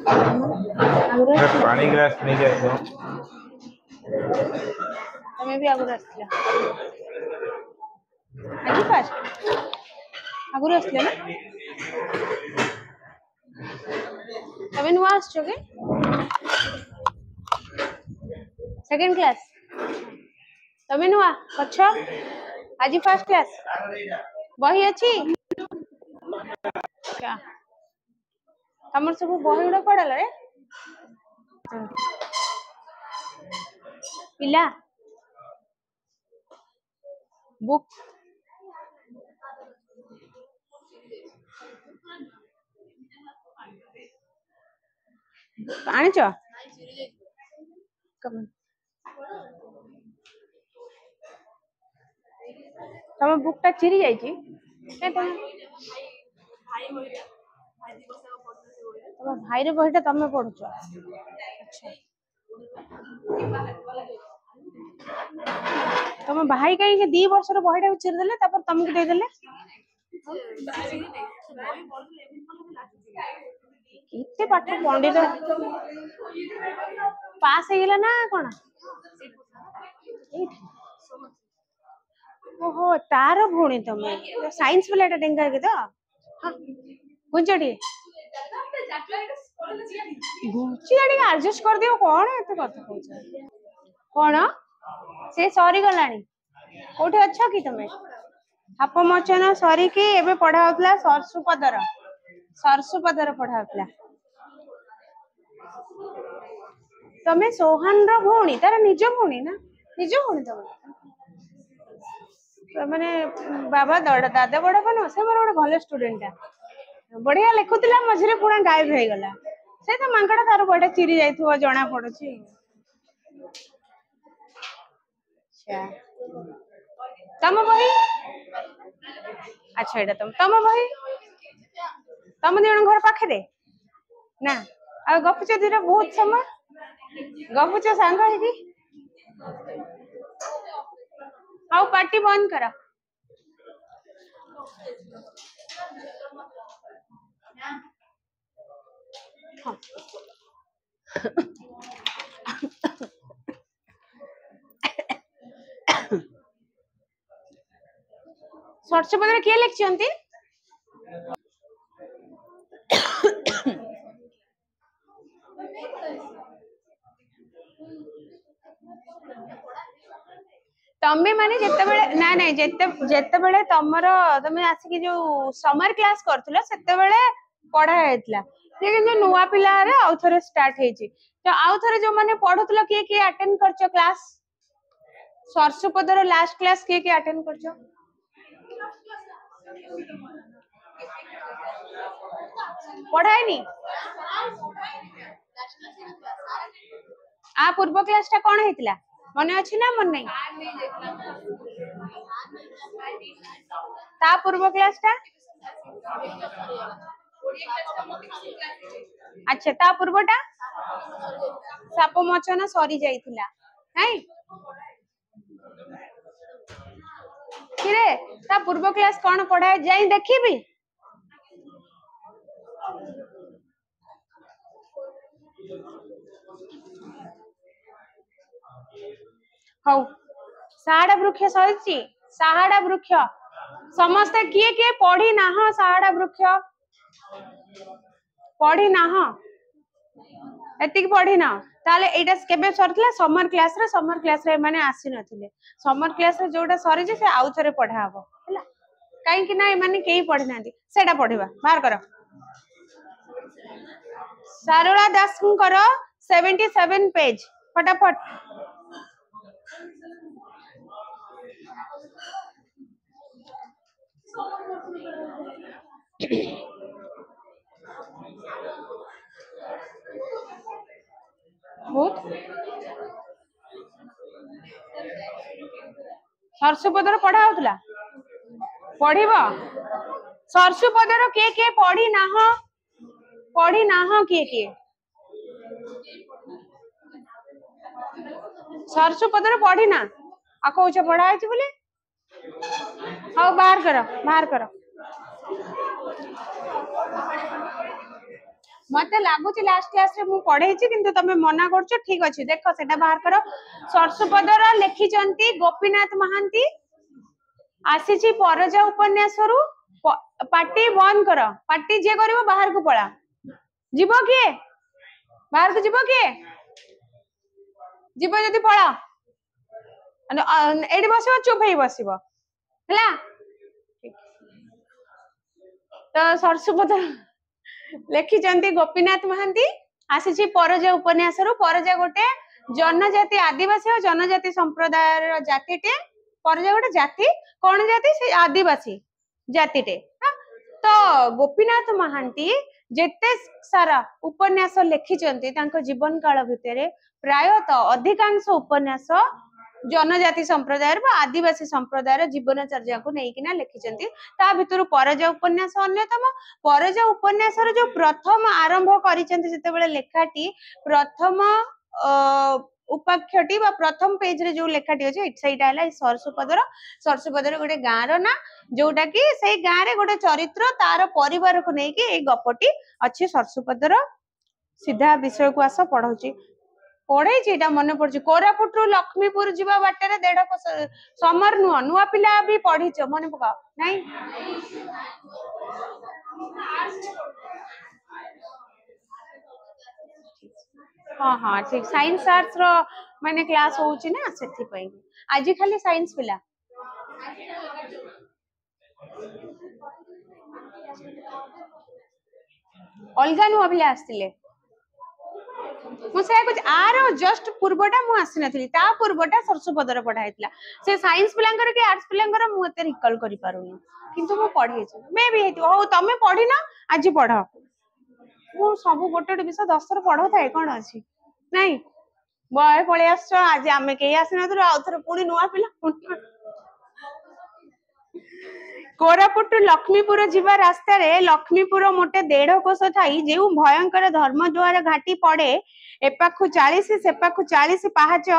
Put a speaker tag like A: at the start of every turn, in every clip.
A: आगुर
B: पानी ग्लास नहीं जाए
A: तमें भी आगुर आसला आज फास्ट आगुर आसले ना तमें नुआ आसछो के सेकंड क्लास तमें नुआ अच्छा आज फर्स्ट क्लास बही अच्छी क्या तमर सब बही गुड़ा पड़ल रे पिला बुक आनिच तम बुकटा चिरी जाइए तम भाई बहीटा तमें पढ़ुच तम भाई कहीं 2 वर्ष बहीटा चिरीदे तुमको देदेले इतने पाठ पंडित पास हो ना कौन ओहो तार भौणी तमें साइंस वाला डेंगा के तो गुंजटी गुंची एडजस्ट कर दियो कौन एते कथा कहछ कौन से सरी गलानी कोठे अच्छा कि तमें हाप मोचन सरी कि एबे पढ़ा होतला सरसुपदर पढ़ा होतला तमें सोहान रो भौणी तार निज भौणी ना निज भौणी तमें माने बाबा दादा बड़ा बन से मोर गोटे भल स्टूडेंट बढ़िया लिखुला मझे पुरा गायब हो गला से तो मांकड़ा तार बड़ा चिरी जाइथो जना पड़ुची अच्छा तम बही अच्छा एटा तम बही तम जन घर पाखे ना आ गपुच धीरे बहुत समय गपुच सांग है आओ पार्टी बंद करा हाँ। सरसुपदर किए लिखिंती तमे माने जेते बेले ना ना जेते बेले तमरो तमे आसी जो समर क्लास करथुला सेते बेले पढ़ा हेतला लेकिन जो नुवा पिला रे आउ थरे स्टार्ट हेची तो आउ थरे जो माने पढुतला के अटेंड करछो क्लास सरसुपदर लास्ट क्लास के अटेंड करछो पढ़ाएनी आ पूर्व क्लास टा कोन हेतला मने अछि ना मन नहीं ता पूर्व क्लास टा अच्छा ता पूर्वटा साप मोचन सरी जाइथिला नहीं किरे ता पूर्व क्लास कोन पढ़ाए जाई देखिबी हौ साहाड़ा वृक्ष सहिची साहाड़ा वृक्ष समस्त किए किए पढ़ी ना साहाड़ा वृक्ष पढ़ी ना एतिक पढ़ी ना ताले एटा केबे सरथला समर क्लास रे माने आसी नथिले समर क्लास रे जोटा सरी जे से आउ थरे पढ़ा हबो हला काई कि ना माने केही पढ़ी नांती सेटा पढ़िबा बाहर करो सारोला दास करो 77 पेज फटाफट बहुत सरसुपदर पढ़ा होतला पढ़िबो सरसुपदर के पढ़ी ना के सरसुपदर पढ़ी ना आ कोछ पढ़ा है बोले हाँ बाहर करो मते लागुची लास्ट क्लास रे मु पढ़ेछि किंतु तमे मना करछो ठीक अछि देखो सेटा बाहर करो सरसुपदर लेखिचंती गोपीनाथ महांती आसीछि परजा उपन्यासरु पार्टी बंद कर पार्टी जे करिवो बाहर को पळा जीवो किए बाहर को जीवो किए जीवो जदी पळा एडी बसिबो चुप हेई बसिबो हला तो सरसुपदर लेखिचंती गोपीनाथ महांती आसीछि परजा उपन्यासरु परजा गोटे जनजाति आदिवासी और जनजाति संप्रदायर जातिटे परजा गोटे जाति कौन जाति से आदिवासी जातिटे तो गोपीनाथ महांती जेते सारा उपन्यास लिखिचंती तांको जीवन काल भितरे प्रायतः अधिकांश उपन्यास जनजाति संप्रदाय आदिवासी संप्रदायर जीवनचर्या को लेकिन लिखिचंती ता भितर परजा उपन्यास अन्यतम परजा उपन्यास जो प्रथम आरंभ करिसेंती जेतेबेले लेखाटी प्रथम उपाख्यटी बा प्रथम पेज रे जो लेखाटी अछि सेटा हला सरसुपदर गोटे गाँ रो ना जोटा कि सेई गाँ रे गोटे चरित्र तार परिवार को नेकी ए गपटी अछि सरसुपदर सीधा विषय को आस पढौची पढ़े मन पड़ी कोरापुट रु लक्ष्मीपुर जीवा बाटे 1.5 समर नुह नुआ पिला भी पढ़ीच मन पका नहीं हाँ हाँ ठीक साइंस आर्ट्स रो माने क्लास होउची ना सेथि पई आज खाली साइंस पिला अलगा नुआ पिला आस्तिले मुझे कुछ आर जस्ट पूर्वटा मु आसी नथली ता पूर्वटा सरसुपदर पढ़ा हेतला से साइंस पिलांकर के आर्ट्स पिलांकर मु एते रिकॉल करि पारुनी किंतु मु पढ़ी छी मे भी हेतु हो तमे पढ़ी ना आज पढ़ मु सब गोटे विषय 10 रो पढ़ो थाए कोन अछि नहीं बय पळे आछो आज आमे के आसी नथु आ थर पुनी नुवा पिला कोरापुट लक्ष्मीपुर जीवा रास्ता रे लक्ष्मीपुर मोटे 1.5 कोस थाई जेउ भयंकर धर्म द्वार घाटी पड़े एपाखु 40 सेपाखु 40 पाहाच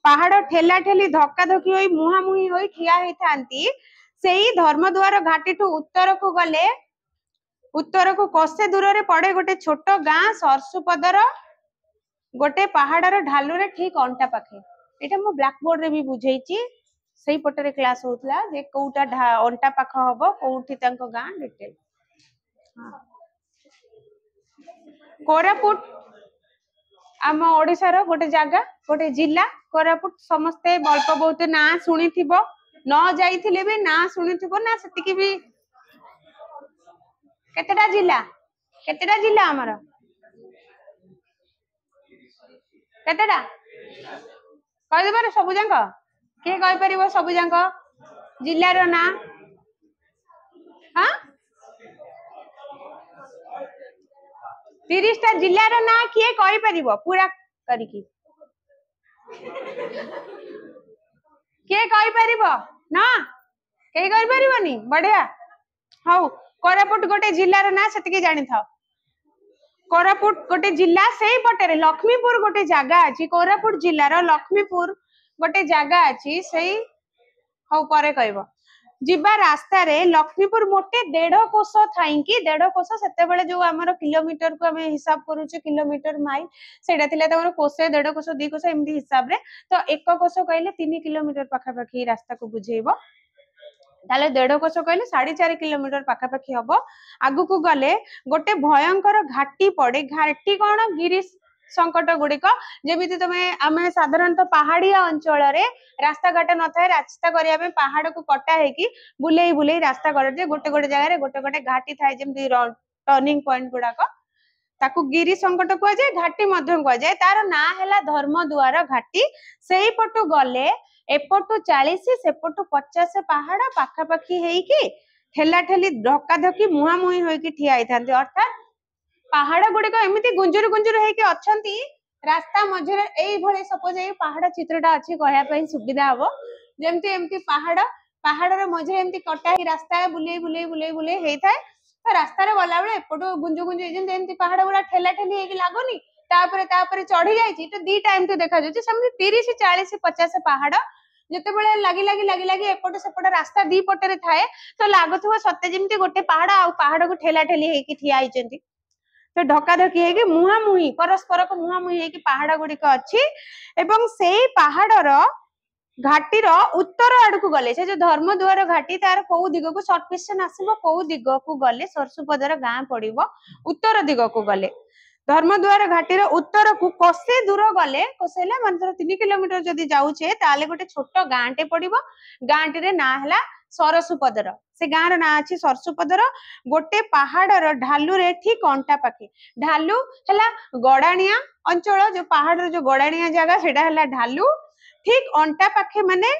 A: पहाड़ ठेला ठेली धक्का धक्की होई मुहामुही होई ठिया होई थांती सेई धर्म द्वार घाटी ठु उत्तर को कोसे दूर रे पड़े गोटे छोट गाँ सरसुपदर गोटे पहाड़र ढालू रे ठीक अंटा पाखे एटा मो ब्लैक बोर्ड रे भी बुझेइची सही पटरे क्लास होतला जे कोउटा अंटा पाख हबो कोउठी तांको गाँ डिटेल कोरापुट आम ओडिसा रो गोटे जागा गोटे जिला कोरापुट समस्ते अल्प बहुत ना शुणिथिबो न जाइथिले भी ना शुणिथिबो ना सेतिकी भी केतेटा जिला हमर केतेटा कहि देबार सब जांक के कहि परिबो सब जांक जिल्ला रो ना हां 30 टा जिल्ला रो ना किए कहि परिबो पूरा करिकी के कहि परिबो ना के कहि परिबोनी बढ़िया हाउ कोरापुट गोटे जिल्ला रो ना सेतिकी जानि थाओ कोरापुट गोटे जिला सेई पटरे लक्ष्मीपुर गोटे जागा अछि कोरापुट जिल्ला रो लक्ष्मीपुर गोटे जागा अछि सेई हाउ परे कहबो जिबा रास्ता रे लक्ष्मीपुर मोटे 1.5 कोस थाई कि 1.5 कोस सेते बेले जो हमर किलोमीटर को हमें हिसाब करूचे किलोमीटर माइल सेटा थिले तमर कोसे 1.5 कोस 2 कोस एमदी हिसाब रे तो 1 कोस कहले 3 किलोमीटर पाखा पाखी रास्ता को बुझेइबो ताले 1.5 कोस कहले 4.5 किलोमीटर पाखा पाखी हबो आगु को गले गोटे भयंकर घाटी पड़े घाटी कोन गिरी संकट गुड़िक जेमिति तमे आमे साधारणतः पहाड़िया अंचल रे रास्ता घाट न थाए रास्ता करिया में पहाड़ को कटा है कि बुलेई बुलेई रास्ता कर जे गोटे गोटे जगह रे गोटे गोटे घाटी थाए जेमिति टर्निंग पॉइंट गुड़ाक ताकू गिरी संकट को जाए घाटी मध्यम को जाए तार ना हैला धर्म द्वार घाटी सेही पटु गले एपटु 40 सेपटु 50 पहाड़ पाखा पाखी हेई कि ठेला ठेली धक्का धक्की मुहा मुही होई कि ठिया आइथांती अर्थात पहाड़ गुड़िक एमती गुंजुर गुंजुर होइके अछंती रास्ता मझे एई भले सपोज ए पहाड़ चित्रटा अछि कहया पई सुविधा हबो जेमती एमती पहाड़ रे मझे एमती कटा ही रास्ता बुले बुले बुले बुले हेई थाए तो रास्ता रे गला बेले एपटो गुंजु गुंजु जेमती एमती पहाड़ गुडा ठेला ठेली हेई लागोनी तापरे चढ़ी जाइछि तो दी टाइम तो देखा जाउछि सेमती 30 40 50 पहाड़ जते बेले लागी एपटे सेपटे रास्ता दी पटे रे थाए तो लागुथबो सत्य जेमती गोटे पहाड़ आ पहाड़ को ठेला ठेली हेई कि ठिया आइचंती तो ढकाधकी है मुहांमुही परस्पर को मुहांमुही है पहाड़ गुड़िक अच्छी एवं से पहाड़र घाटीर उत्तर आड़ को गले से जो धर्मदुआर घाटी तार कौ दिग को सर्ट क्वेश्चन आसो कौ दिग को गले सरसुपदर गाँ पड़ो उत्तर दिग को गले धर्मदुआर घाटीर उत्तर को कोसे दूर गले कोसेला मात्र 3 किलोमीटर जदि जाऊे ताले गोटे छोट गाँटे पड़ो गाँटी रे ना है सरसुपदर से गाँव ना अच्छी सरसुपदर गोटे पहाड़र ढालू रे ठीक अंटा पाखे ढालू है गड़ाणिया अंचल जो पहाड़ जो गड़ाणिया जगह से ढालू ठीक अंटा पाखे माने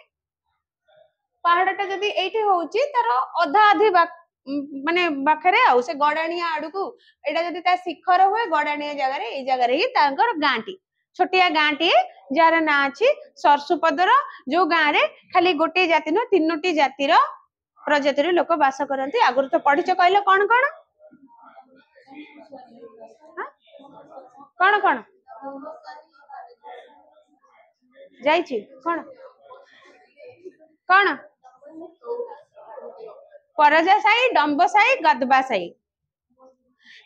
A: पहाड़टा जदि एठी होउची तार अधा आधी माने बाखरे आउ से गड़ाणिया आडू को एटा जदि ता शिखर हुए गड़ाणिया जगह रे ए जगह रे ही तांकर गांटी छोटिया गांटी जार ना अछि सरसुपदर जो गाँ रे खाली गोटे जाति न तीनोटी जातिर प्रजातिर लोक वास करती आगुर तो पढ़िच कहले कौन कौन कौन कौन जाइछि कौन कौन परजा साई डंब साई गदबा साई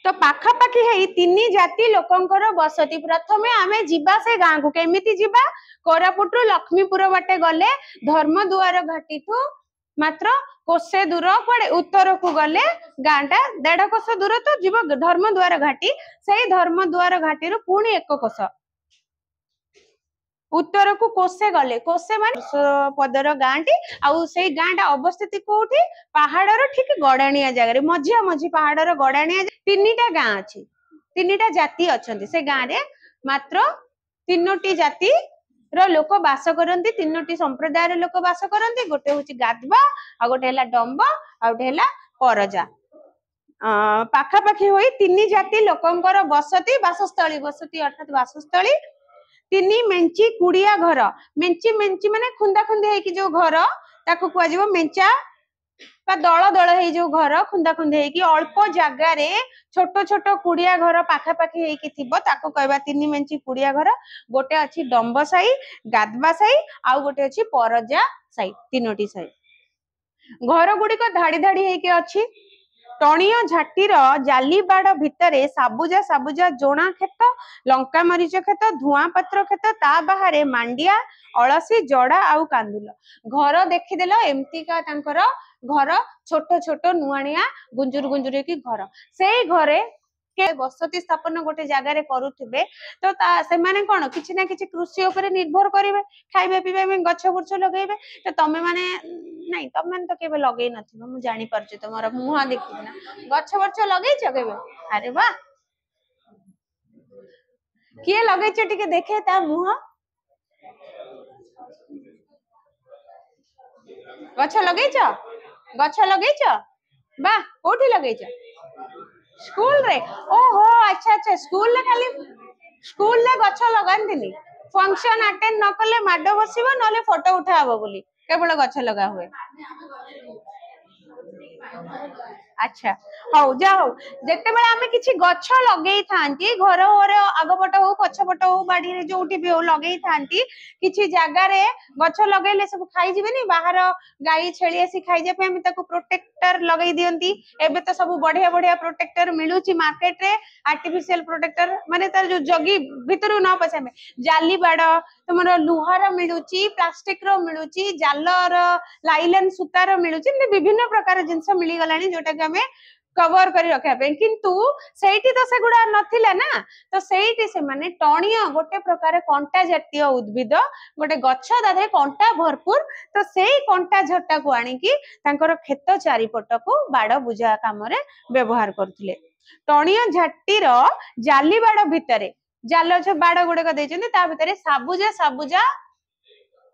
A: तो पाखापाखि है तीन जाति लोकंकर बसती प्रथमे आमे जीवा से गाँ को केमिति जीवा कोरापुट लक्ष्मीपुर बाटे गले धर्मदुआर घाटी ठू मात्र कोसे दूर पड़े उत्तर को गले गाँटा 1.5 कोस दूर तो जीव धर्मदुआर घाटी से धर्मदुआर घाटी रू पुणी 1 कोस उत्तर को कोसे गले कोसे मान पदर गाँटी आउ से गाँटा अवस्थित कोठी पहाड़र ठीक गड़ाणिया जगह मझिया मझी पहाड़र गड़ाणिया 3टा गाँ अच्छी 3टा जाति अच्छा से गाँव रे मात्र 3टी जाति लोक बास करती 3टी संप्रदायर लोक बास करती गोटे हूँ गाधवा आ गोटे है डंब आ गोटे है परजा पाखापाखि हुई 3 जाति लोकंकर बसती बसती अर्थात वासस्थली 3 मेंची कुड़िया घर मेंची मेंची माने खुंदा खुंदी है कि जो घर ताको कुआ जीवो मेंचा बा दल दल है जो घर खुंदा खुंदी है कि अल्प जगह रे छोट छोट कुड़िया घर पाखा पाखी है कि थिबो ताको कहबा 3 मेंची कुड़िया घर गोटे अछि डंब साई गादबा साई आ गोटे अछि परजा साई 3टी साई घर गुडी को धाड़ी धाड़ी है कि अछि टणिया झाटीर जालीबाड़ भितर साबुजा साबुजा जोणा खेत लंका मरीच खेत धुआं पत्र खेत ता बाहर मांडिया अलसी जड़ा आउ कांदुल घर देखीदेल एमती का तांकर घर छोट छोट नुआनिया गुंजुर गुंजुर की घर से घरे के बसती स्थापन गोटे जगार करुवे तो से माने कौन किसी ना किसी कृषि उपर निर्भर करेंगे खाइबे पीबे गछ बुछ लगे तो तमें माने नहीं तुम मैंने तो केबे लगे नथिबो मु जानि परछि तमरा मुहा देखि ना गछ बुछ लगे छ केबे अरे वाह किए लगे छ टिके देखे ता मुहा गछ लगे छ बा कोठी लगे छ स्कूल रे ओहो अच्छा अच्छा स्कूल ले खाली स्कूल ले गछ लगांतिनी फंक्शन अटेंड न कले माडो बसिबो नले फोटो उठाबो बोली केवल गछ लगा हुए अच्छा हौ जा हौ जेते बेले आमे किछि गछ लगेई थांती घर ओरे आगपट हो पछपट हो बाड़ी रे जोठी भी हो लगेई थांती किछि जागा रे गछ लगेले सब खाई जिबेनी बाहर गाई छेली आसी खाई जे पे हम ताको प्रोटेक्टर लगेई दियंती एबे तो सब बढ़िया बढ़िया प्रोटेक्टर मिलुची मार्केट रे आर्टिफिशियल प्रोटेक्टर माने तार जो जगी भितरु न पछे में जाली बाड़ तुमरो लुहार मिलुची प्लास्टिक रो मिलुची जालर लाइलन सूतार मिलुची विभिन्न प्रकार जिंस मिली गलानी जोटा के हमें कवर करी रखा पे किंतु सेठी तो से गुडा नथिला ना तो सेठी से माने टणिया गोटे प्रकार कंटा जातीय उद्भिद गोटे गछ दादे कंटा भरपूर तो सेही कंटा झट्टा को आनी की तांकर खेत चारिपट को बाड़ बुझा काम रे व्यवहार करथिले टणिया झाटीर जाली बाड़ भितरे जाल जो बाड़ गुडे को देचंदी ता भितरे साबुजा साबुजा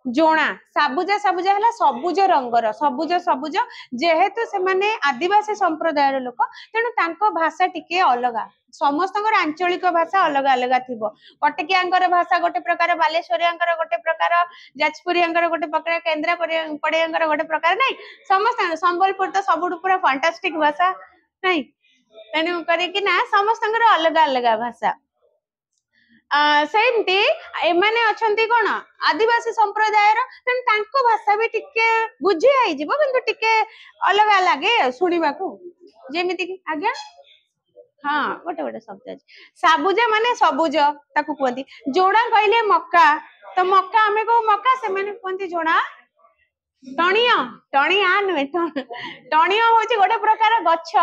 A: जोणा साबुजा साबुजा हला सबुज रंगर सबुज सबुज जेहेतु से माने आदिवासी संप्रदायर लोक तेणु तांको भाषा टिके अलगा समस्त आंचलिक भाषा अलग अलग थिबो कटकियांकर भाषा गोटे प्रकार बालेश्वरियांकर गोटे प्रकार जाजपुरियांकर गोटे प्रकार केन्द्रापड़ियांकर गोटे प्रकार नहीं समस्त संबलपुर तो सबुठ पूरा फैंटास्टिक भाषा नहीं तेणु करिकि ना समस्त अलग अलग भाषा सेमती एमाने अछंती कोन आदिवासी संप्रदायर तेन तांको भाषा भी टिके बुझी आइ जिवो किंतु टिके अलग लागे सुनिबा को जेमिति कि आज्ञा हाँ गोटे गोटे शब्द अछि साबुज माने सबुज ताकू कहती जोड़ा कहले मक्का तो मक्का आमे को मक्का से माने कहती जोड़ा टणिया टणिया नुहे टणिया होची गोटे प्रकार गछ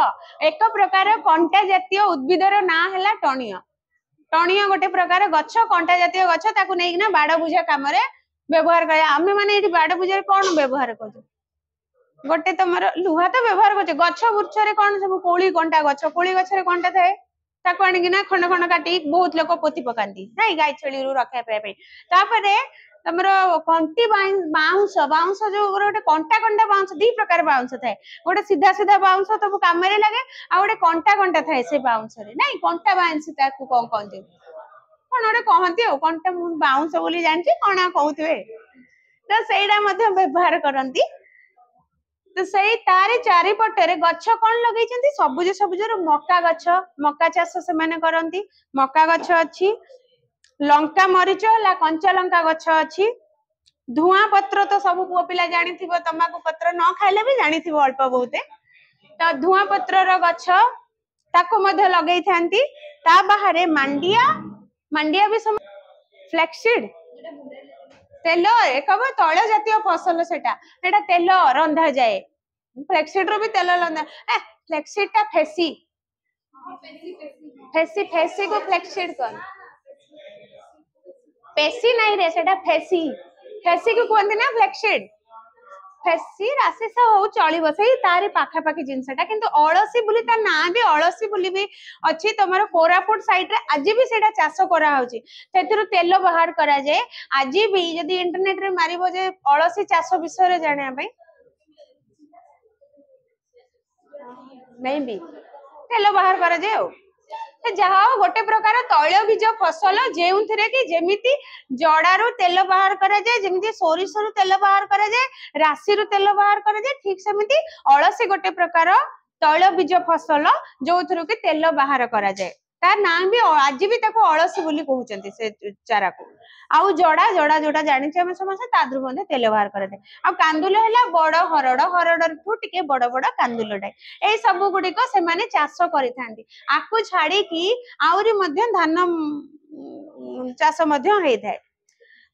A: एक प्रकार कंटा जातीय उद्भिदर ना हैला टणिया टणिया गोटे प्रकार गछ कंटा जातीय गछ ताकू नेइना बाड़ बुझा काम रे व्यवहार करे आमे माने एठी बाड़ बुझा कोन व्यवहार करू गोटे तमर लुहा तो व्यवहार करछे गछ वृक्ष रे कोन सब कोली कंटा गछ कोली गछ रे कंटा थाए ताको आनी ना खंड खंड काटी बहुत लोक पोती पकांती नाही गाय छेली रु रखा पे तापरे तमर कंटी बाउंस बाउंस जो गोटे कंटा कंटा बाउंस दी प्रकार बाउंस थाए गोटे सीधा सीधा बाउंस सब काम रे लागे आ गोटे कंटा कंटा थाए से बाउंस रे नाही कंटा बाउंस ताकू कोन कहंती कोन गोटे कहंती ओ कंटा बाउंस बोली जानछि कोन कहउतबे तो सेइडा मध्ये व्यवहार करंती तो सही तारे चारिपटे गछ कौन लगे सबुज सबुज मका गछ मका चाष से माने करंती मका गछ अच्छी लंका मरीच ला कंचा लंका गछ अच्छी धुआं पत्र तो सब पुओ पिला जानी तंबाकू पत्र न खाइले भी जानी अल्प बहुते तो धुआं पत्र गछ ताको मध्य लगे थांती ता बाहरे मांडिया मांडिया भी सम फ्लैक्सीड तेल एक तैल जातीय फसल सेटा तेल रंधा जाए फ्लैक्सीड रो भी तेल रंधा फ्लैक्सीड टा फेसी फेसी फेसी को फ्लैक्सीड कर पेसी नहीं रे सेटा फेसी फेसी को कहते ना फ्लैक्सीड फेसी राशि से हो चलिबो सही तारी पाखा पाखी जिंसटा किंतु अलसी बुली ता ना भी अलसी बुली भी अछि तमरो कोरापुट साइड रे आज भी सेटा चाष करा होची सेथिरु तेल बाहर करा जाए आज भी यदि इंटरनेट रे मारिबो जे अलसी चाष विषय रे जाने भाई नहीं भी तेल बाहर करा जाए जहा गोटे प्रकार तैल बीज फसल जो कि जेमिति जड़ारू तेल बाहर करा जाए जेमिति सोरिषरु तेल बाहर करा जाए राशि तेल बाहर करा जाए ठीक सेमिति अलसी गोटे प्रकार तैल बीज फसल जो कि तेल बाहर करा जाए तार ना भी आज भी ताको अलसी बोली कहउचंती से चारा को आउ जड़ा जड़ा जोड़ा जानि छ हम समस्त ताद्रु मध्ये तेल बाहर करे दे आ कांदुल हैला बड़ हरड हरडर ठु टिके बड़ बड़ कांदुलटाय ए सब गुडी को से माने चाष करिथांती आकु छाडी की आउरी मध्ये धान चाष मध्ये हेइ थाए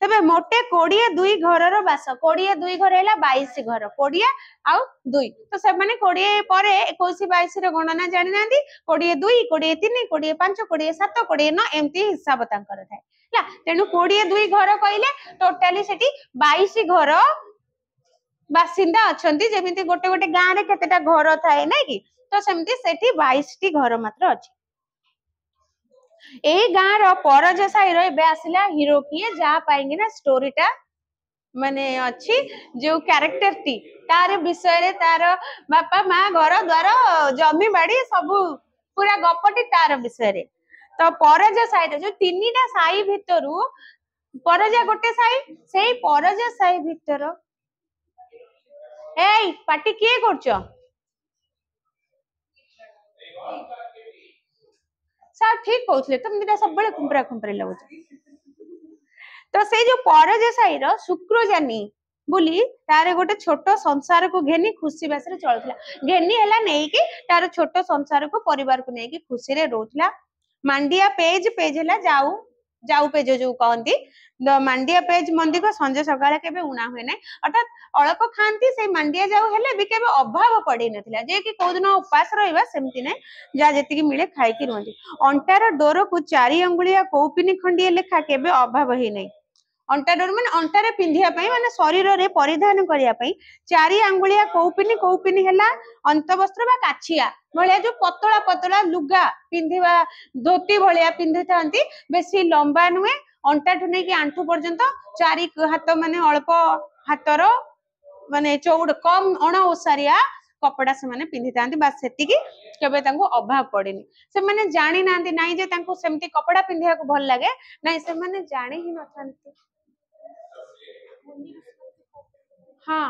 A: तबे मोटे 22 घरर बास 22 घर हैला 22 घर 20 आउ 2 तो से माने 20 परे 21 22 रे गणना जानि नांदी 22 23 25 27 29 एमती हिसाब तांकर थाए ला तेनु 22 घर कहले टोटली सेठी 22 घर बासिंदा अछंती जेमिति गोटे गोटे गां रे केतेटा घर थाए नै कि तो सेमती सेठी 22 टी घर मात्र अछि ए गां रो परज साई रो एबे आसिला हीरो किए जा पाएंगे ना स्टोरीटा माने अछि जो कैरेक्टर टी तार विषय रे तार बापा मां घर द्वार जमी बाड़ी सब पूरा गपटी तार विषय रे तो परज साई रे जो तीनटा साई भितरु परजा गोटे साई सेही परजा साई भितर एई पाटी किए करछ सर ठीक कहउथले तुम दिटा सब बळे खुंपरा खुंपरे लगुछ तो से जो परज साई रो शुक्रजानी बोली तारे गोटे छोट संसार को घेनी खुशी बासरे चलथला घेनी हैला नै कि तार छोट संसार को परिवार को नै कि खुशी रे रोथला मांडिया पेज पेज हैला जाऊ जाऊ पेज जो कहंती मांडिया पेज मंदी को संजय सकाळे केबे उणा होय नै अर्थात अळप खांती से मांडिया जाऊ हेले भी केबे अभाव पड़ी नथिला जे कि कोदिन उपास रहइबा सेमति नै जा जेति कि मिले खाई कि रहंती अंटार डोर को 4 अंगुलिया कौपिनी खंडिए लेखा केबे अभाव हे नै अंटा डोर माने अंटारे पिंधिया पई माने शरीर रे परिधान करिया पई 4 अंगुलिया कौपिनी हैला अंतवस्त्र बा काछिया भलिया जो पतला पतला लुगा पिंधिबा धोती भलिया पिंधिथांती बेसी लंबा नुए अंटा ठुने कि आंठू पर्यंत 4 हाथ माने अल्प हाथर माने चौड़ कम अण ओसारिया कपड़ा से माने पिंधि तांती बस सेति कि केबे तांको अभाव पड़ेनी से माने जानि नांती नाही जे तांको सेमति कपड़ा पिंधिया को भल लागे नाही से माने जानि ही नथांती हाँ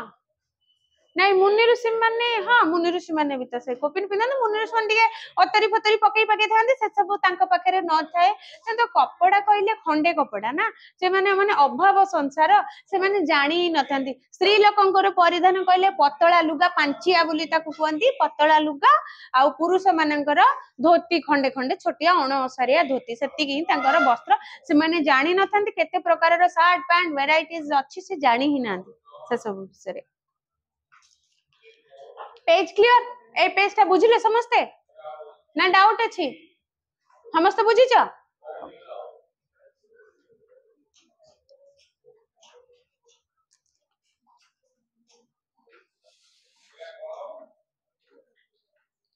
A: नहीं मुनि ऋषि माने हाँ मुनि ऋषि माने भी तो से कोपिन पिंधन मुनि ऋषि माने टिके अतरी फतरी पकई पकई थांदे से सब तांको पाखरे न थाए से तो कपड़ा कहले खंडे कपड़ा ना से माने माने अभाव संसार से माने जानी न थांदी स्त्री लोकंकर परिधान कहले पतला लुगा पांचिया बोली ताकू कहंती पतला लुगा आ पुरुष मानकर धोती खंडे खंडे छोटिया अणसारिया धोती सेति की तांकर वस्त्र से माने जानी न थांदी केते प्रकार रो शर्ट पैंट वेराइटीज अच्छी से जानी ही नांदी से सब विषय पेज क्लियर ए पेज टा बुझिले समस्ते ना डाउट अछि समस्त बुझिछ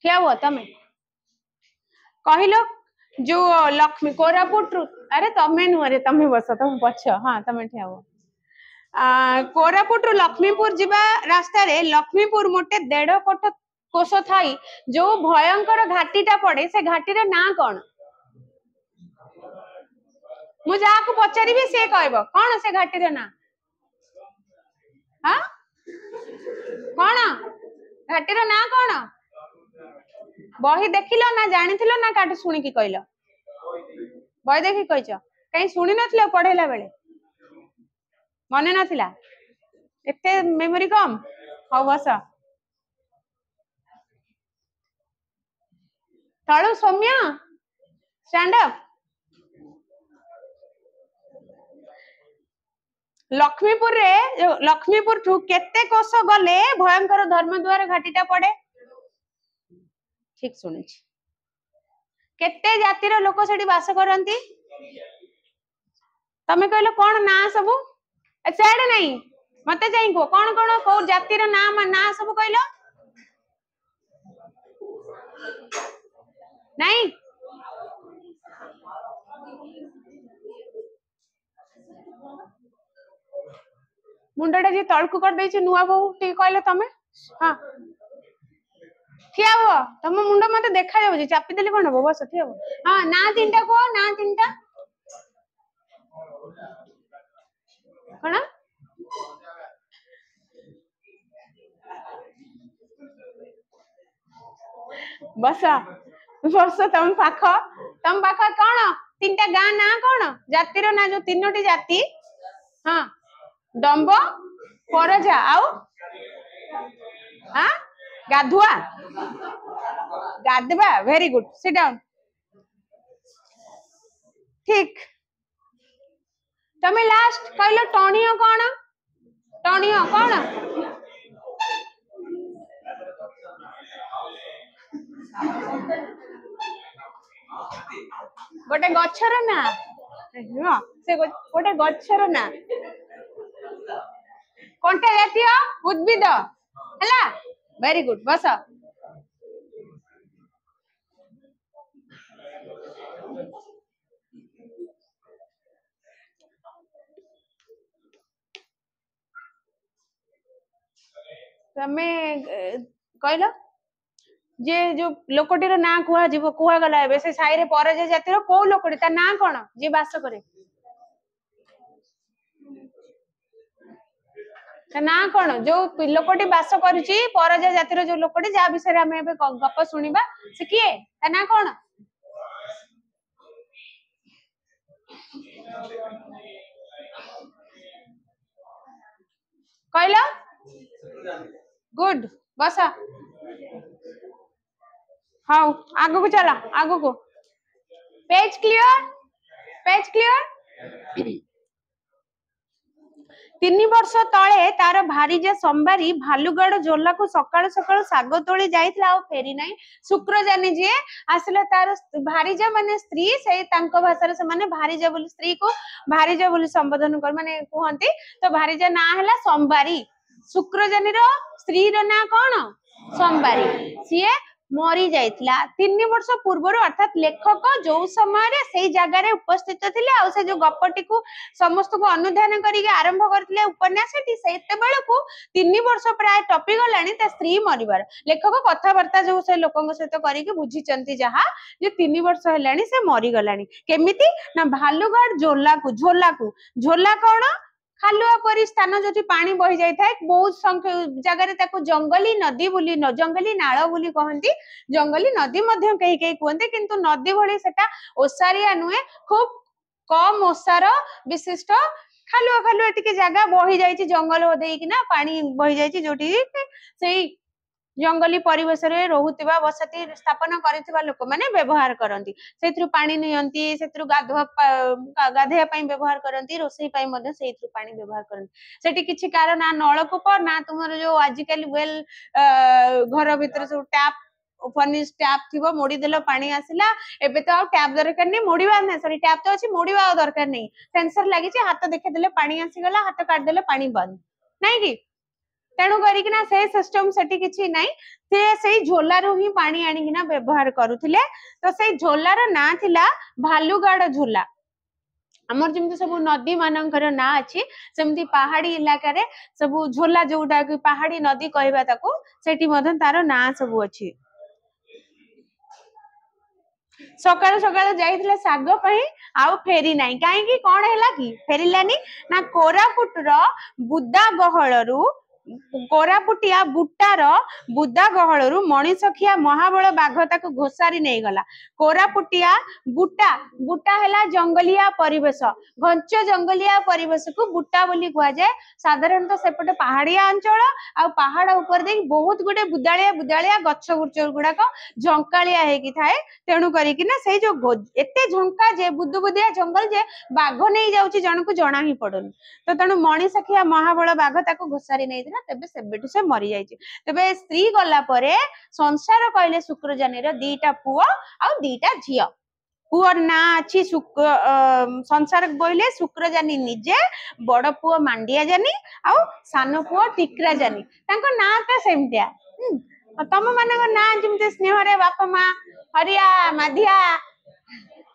A: क्या हुआ तमे कहिलो जो लक्ष्मी कोरापुट अरे तमे नुरे तमे बस तमे पछ हां तमे ठिया हो कोरापुट लक्ष्मीपुर जीवा रास्ता रे लक्ष्मीपुर मोटे 1.5 कोश थाई जो भयंकर घाटीटा पड़े से घाटीर ना कौन मु जाको पचारि से कहबो कौन से घाटीर ना हां कौन घाटीर ना कौन बही देखिलो ना जानिथिलो ना काट सुनी की कहलो बही देखि कहछ कहीं सुनी नथिलो पढेला बेले मने नथिला एते मेमोरी कम हो बस तळु सौम्य स्टैंड अप लक्ष्मीपुर ठू केते कोस गले भयंकर धर्मद्वार घाटीटा पड़े ठीक सुनी केते जातिर लोक सेठी वास करंती तमे कहलो कोन ना सब सेड नहीं मते जाई को कोन कोन को जातिर नाम ना सब कहलो नहीं मुंडा जी तळकु कर देछि नुआ बहु टी कहलो तमे हां ठिया हो तम मुंड मते देखा जाउछि चापी देले कोन हो बस ठिया हो हां ना तीनटा को ना तीनटा कोन बस बस तम पाख कौन तीनटा गाँ ना कौन जातिर ना जो तीनोटी जाति हाँ डंब परजा आउ हाँ गाधुआ गाधवा वेरी गुड सिट डाउन ठीक तमे लास्ट कहलो टणियो कौन गोटे गच्छर ना से गोटे गच्छर ना कंटा जातीय उद्भिद हैला वेरी गुड बस तमे कहलो जे जो लोकटीर ना कुआ जीव कुआ गला एबे से साई रे परजे जातिर को लोकटी ता ना कोन जे वास करे ता ना कोन जो लोकटी वास करूची परजे जातिर जो लोकटी जा विषय रे हमें एबे गप सुनिबा से किए ता ना कोन कहलो गुड बस हाँ आगो को चला आगो को पेज क्लियर 3 वर्ष तले तार भारीजा संबारी भालुगढ़ झोला को सकाळ सकाळ साग तोली जाइतला आ फेरी नाही शुक्रजानी जे आसला तार भारीजा माने स्त्री से तांको भाषा रे से माने भारीजा बोली स्त्री को भारीजा बोली संबोधन कर माने कहंती तो भारीजा ना हला संबारी शुक्रजानी रो स्त्री रो ना कोन संबारी सिए मरी जाइतला 3 वर्ष पूर्व अर्थात लेखक जो समय रे सेई जगह रे उपस्थित थिले आ से जो गप्पटी को समस्त को अनुधान करिके आरंभ करथिले उपन्यासटी सेते बेला को 3 वर्ष प्राय टपी गलानी ता स्त्री मरिबार लेखक कथा वार्ता जो से लोकन सहित करिके बुझिचंती जहा जे 3 वर्ष हेलानी से मरी गलानी केमिति ना भालुगढ़ झोला को झोला कोन खालुआ परी स्थान जो पानी बही जाए बहुत संख्या जगह जंगली नदी बोली जंगली नाल बोली कहती जंगली नदी कहीं कहीं कहते किंतु नदी भली सेटा ओसारिया नुहे खूब कम ओसार विशिष्ट खालुआ खालुआ टिके जगह बही जाए जंगल देना पानी बही जाए जो से जंगली परिवेश रे रोहुतिबा बसति स्थापन करिथिबा लोक माने व्यवहार करंती सेथरु पानी नियंती सेथरु गाधेया पई व्यवहार करंती रोसई पई मध्ये सेथरु पानी व्यवहार करंती सेठी किछि कारण ना नळकूप ना तुमर जो आजिकल वेल घर भीतर सब टैप फर्निश टैप थिबो मोडी देलो पानी आसिला एबे तो आ टैप दरकार नहीं मोडीबा ना सॉरी टैप तो अछि मोडीबा दरकार नहीं सेंसर लागि छि हाथ देखे देले पानी आसी गला हाथ काट देले पानी बंद नहीं कि तेणु करिकिना से सिस्टम सेठी किछि नाही से सेई झोलारू ही पानी आनिकिना व्यवहार करूथिले तो सेई झोलार ना थिला भालुगाड़ झोला हमर जेमति सब नदी मानकर ना अछि सेमति पहाड़ी इलाका रे सब झोला जोटा कि पहाड़ी नदी कहबा ताको सेठी मधन तार ना सब अछि सकाळ सकाळ जाइथिले साग पई आउ फेरी नाही काहे कि कोन हैला कि फेरिलानी ना कोरापुट रो बुद्दा गहळरू कोरापुटिया बुट्टार बुद्दा गहळरू मणिसखिया महाबळ बाघ ताको घोसारी नहीं गला कोरापुटिया बुट्टा बुट्टा हैला जंगलिया परिवेश घंच जंगलिया परिवेश को बुट्टा बोली कुआ जाय साधारणतः सेपटे पहाड़िया अंचल आ पहाड़ ऊपर दे बहुत गुडे बुदालिया बुदालिया गच्छ गुच्छ गुडाक झंकालिया हेकी थाए तेणु करिकि ना से जो एते झंका जे बुदुबुदिया जंगल जे बाघ नहीं जाउची जनकु जणा ही पडुनी तो तेणु मणिसखिया महाबळ बाघ ताको घोसारी नहीं तेबे सेबेठु से मरी जाइछि तेबे स्त्री गला परे संसार कहले शुक्रजानी रो दीटा पुओ आ दीटा झियो पुअर ना अछि संसार बोइले शुक्रजानी निजे बड़ पुओ मांडिया जानी आ सानो पुओ टिकरा जानी तांको ना त सेमतिया तम मानक ना जिमते स्नेह रे बापा मां हरिया माधिया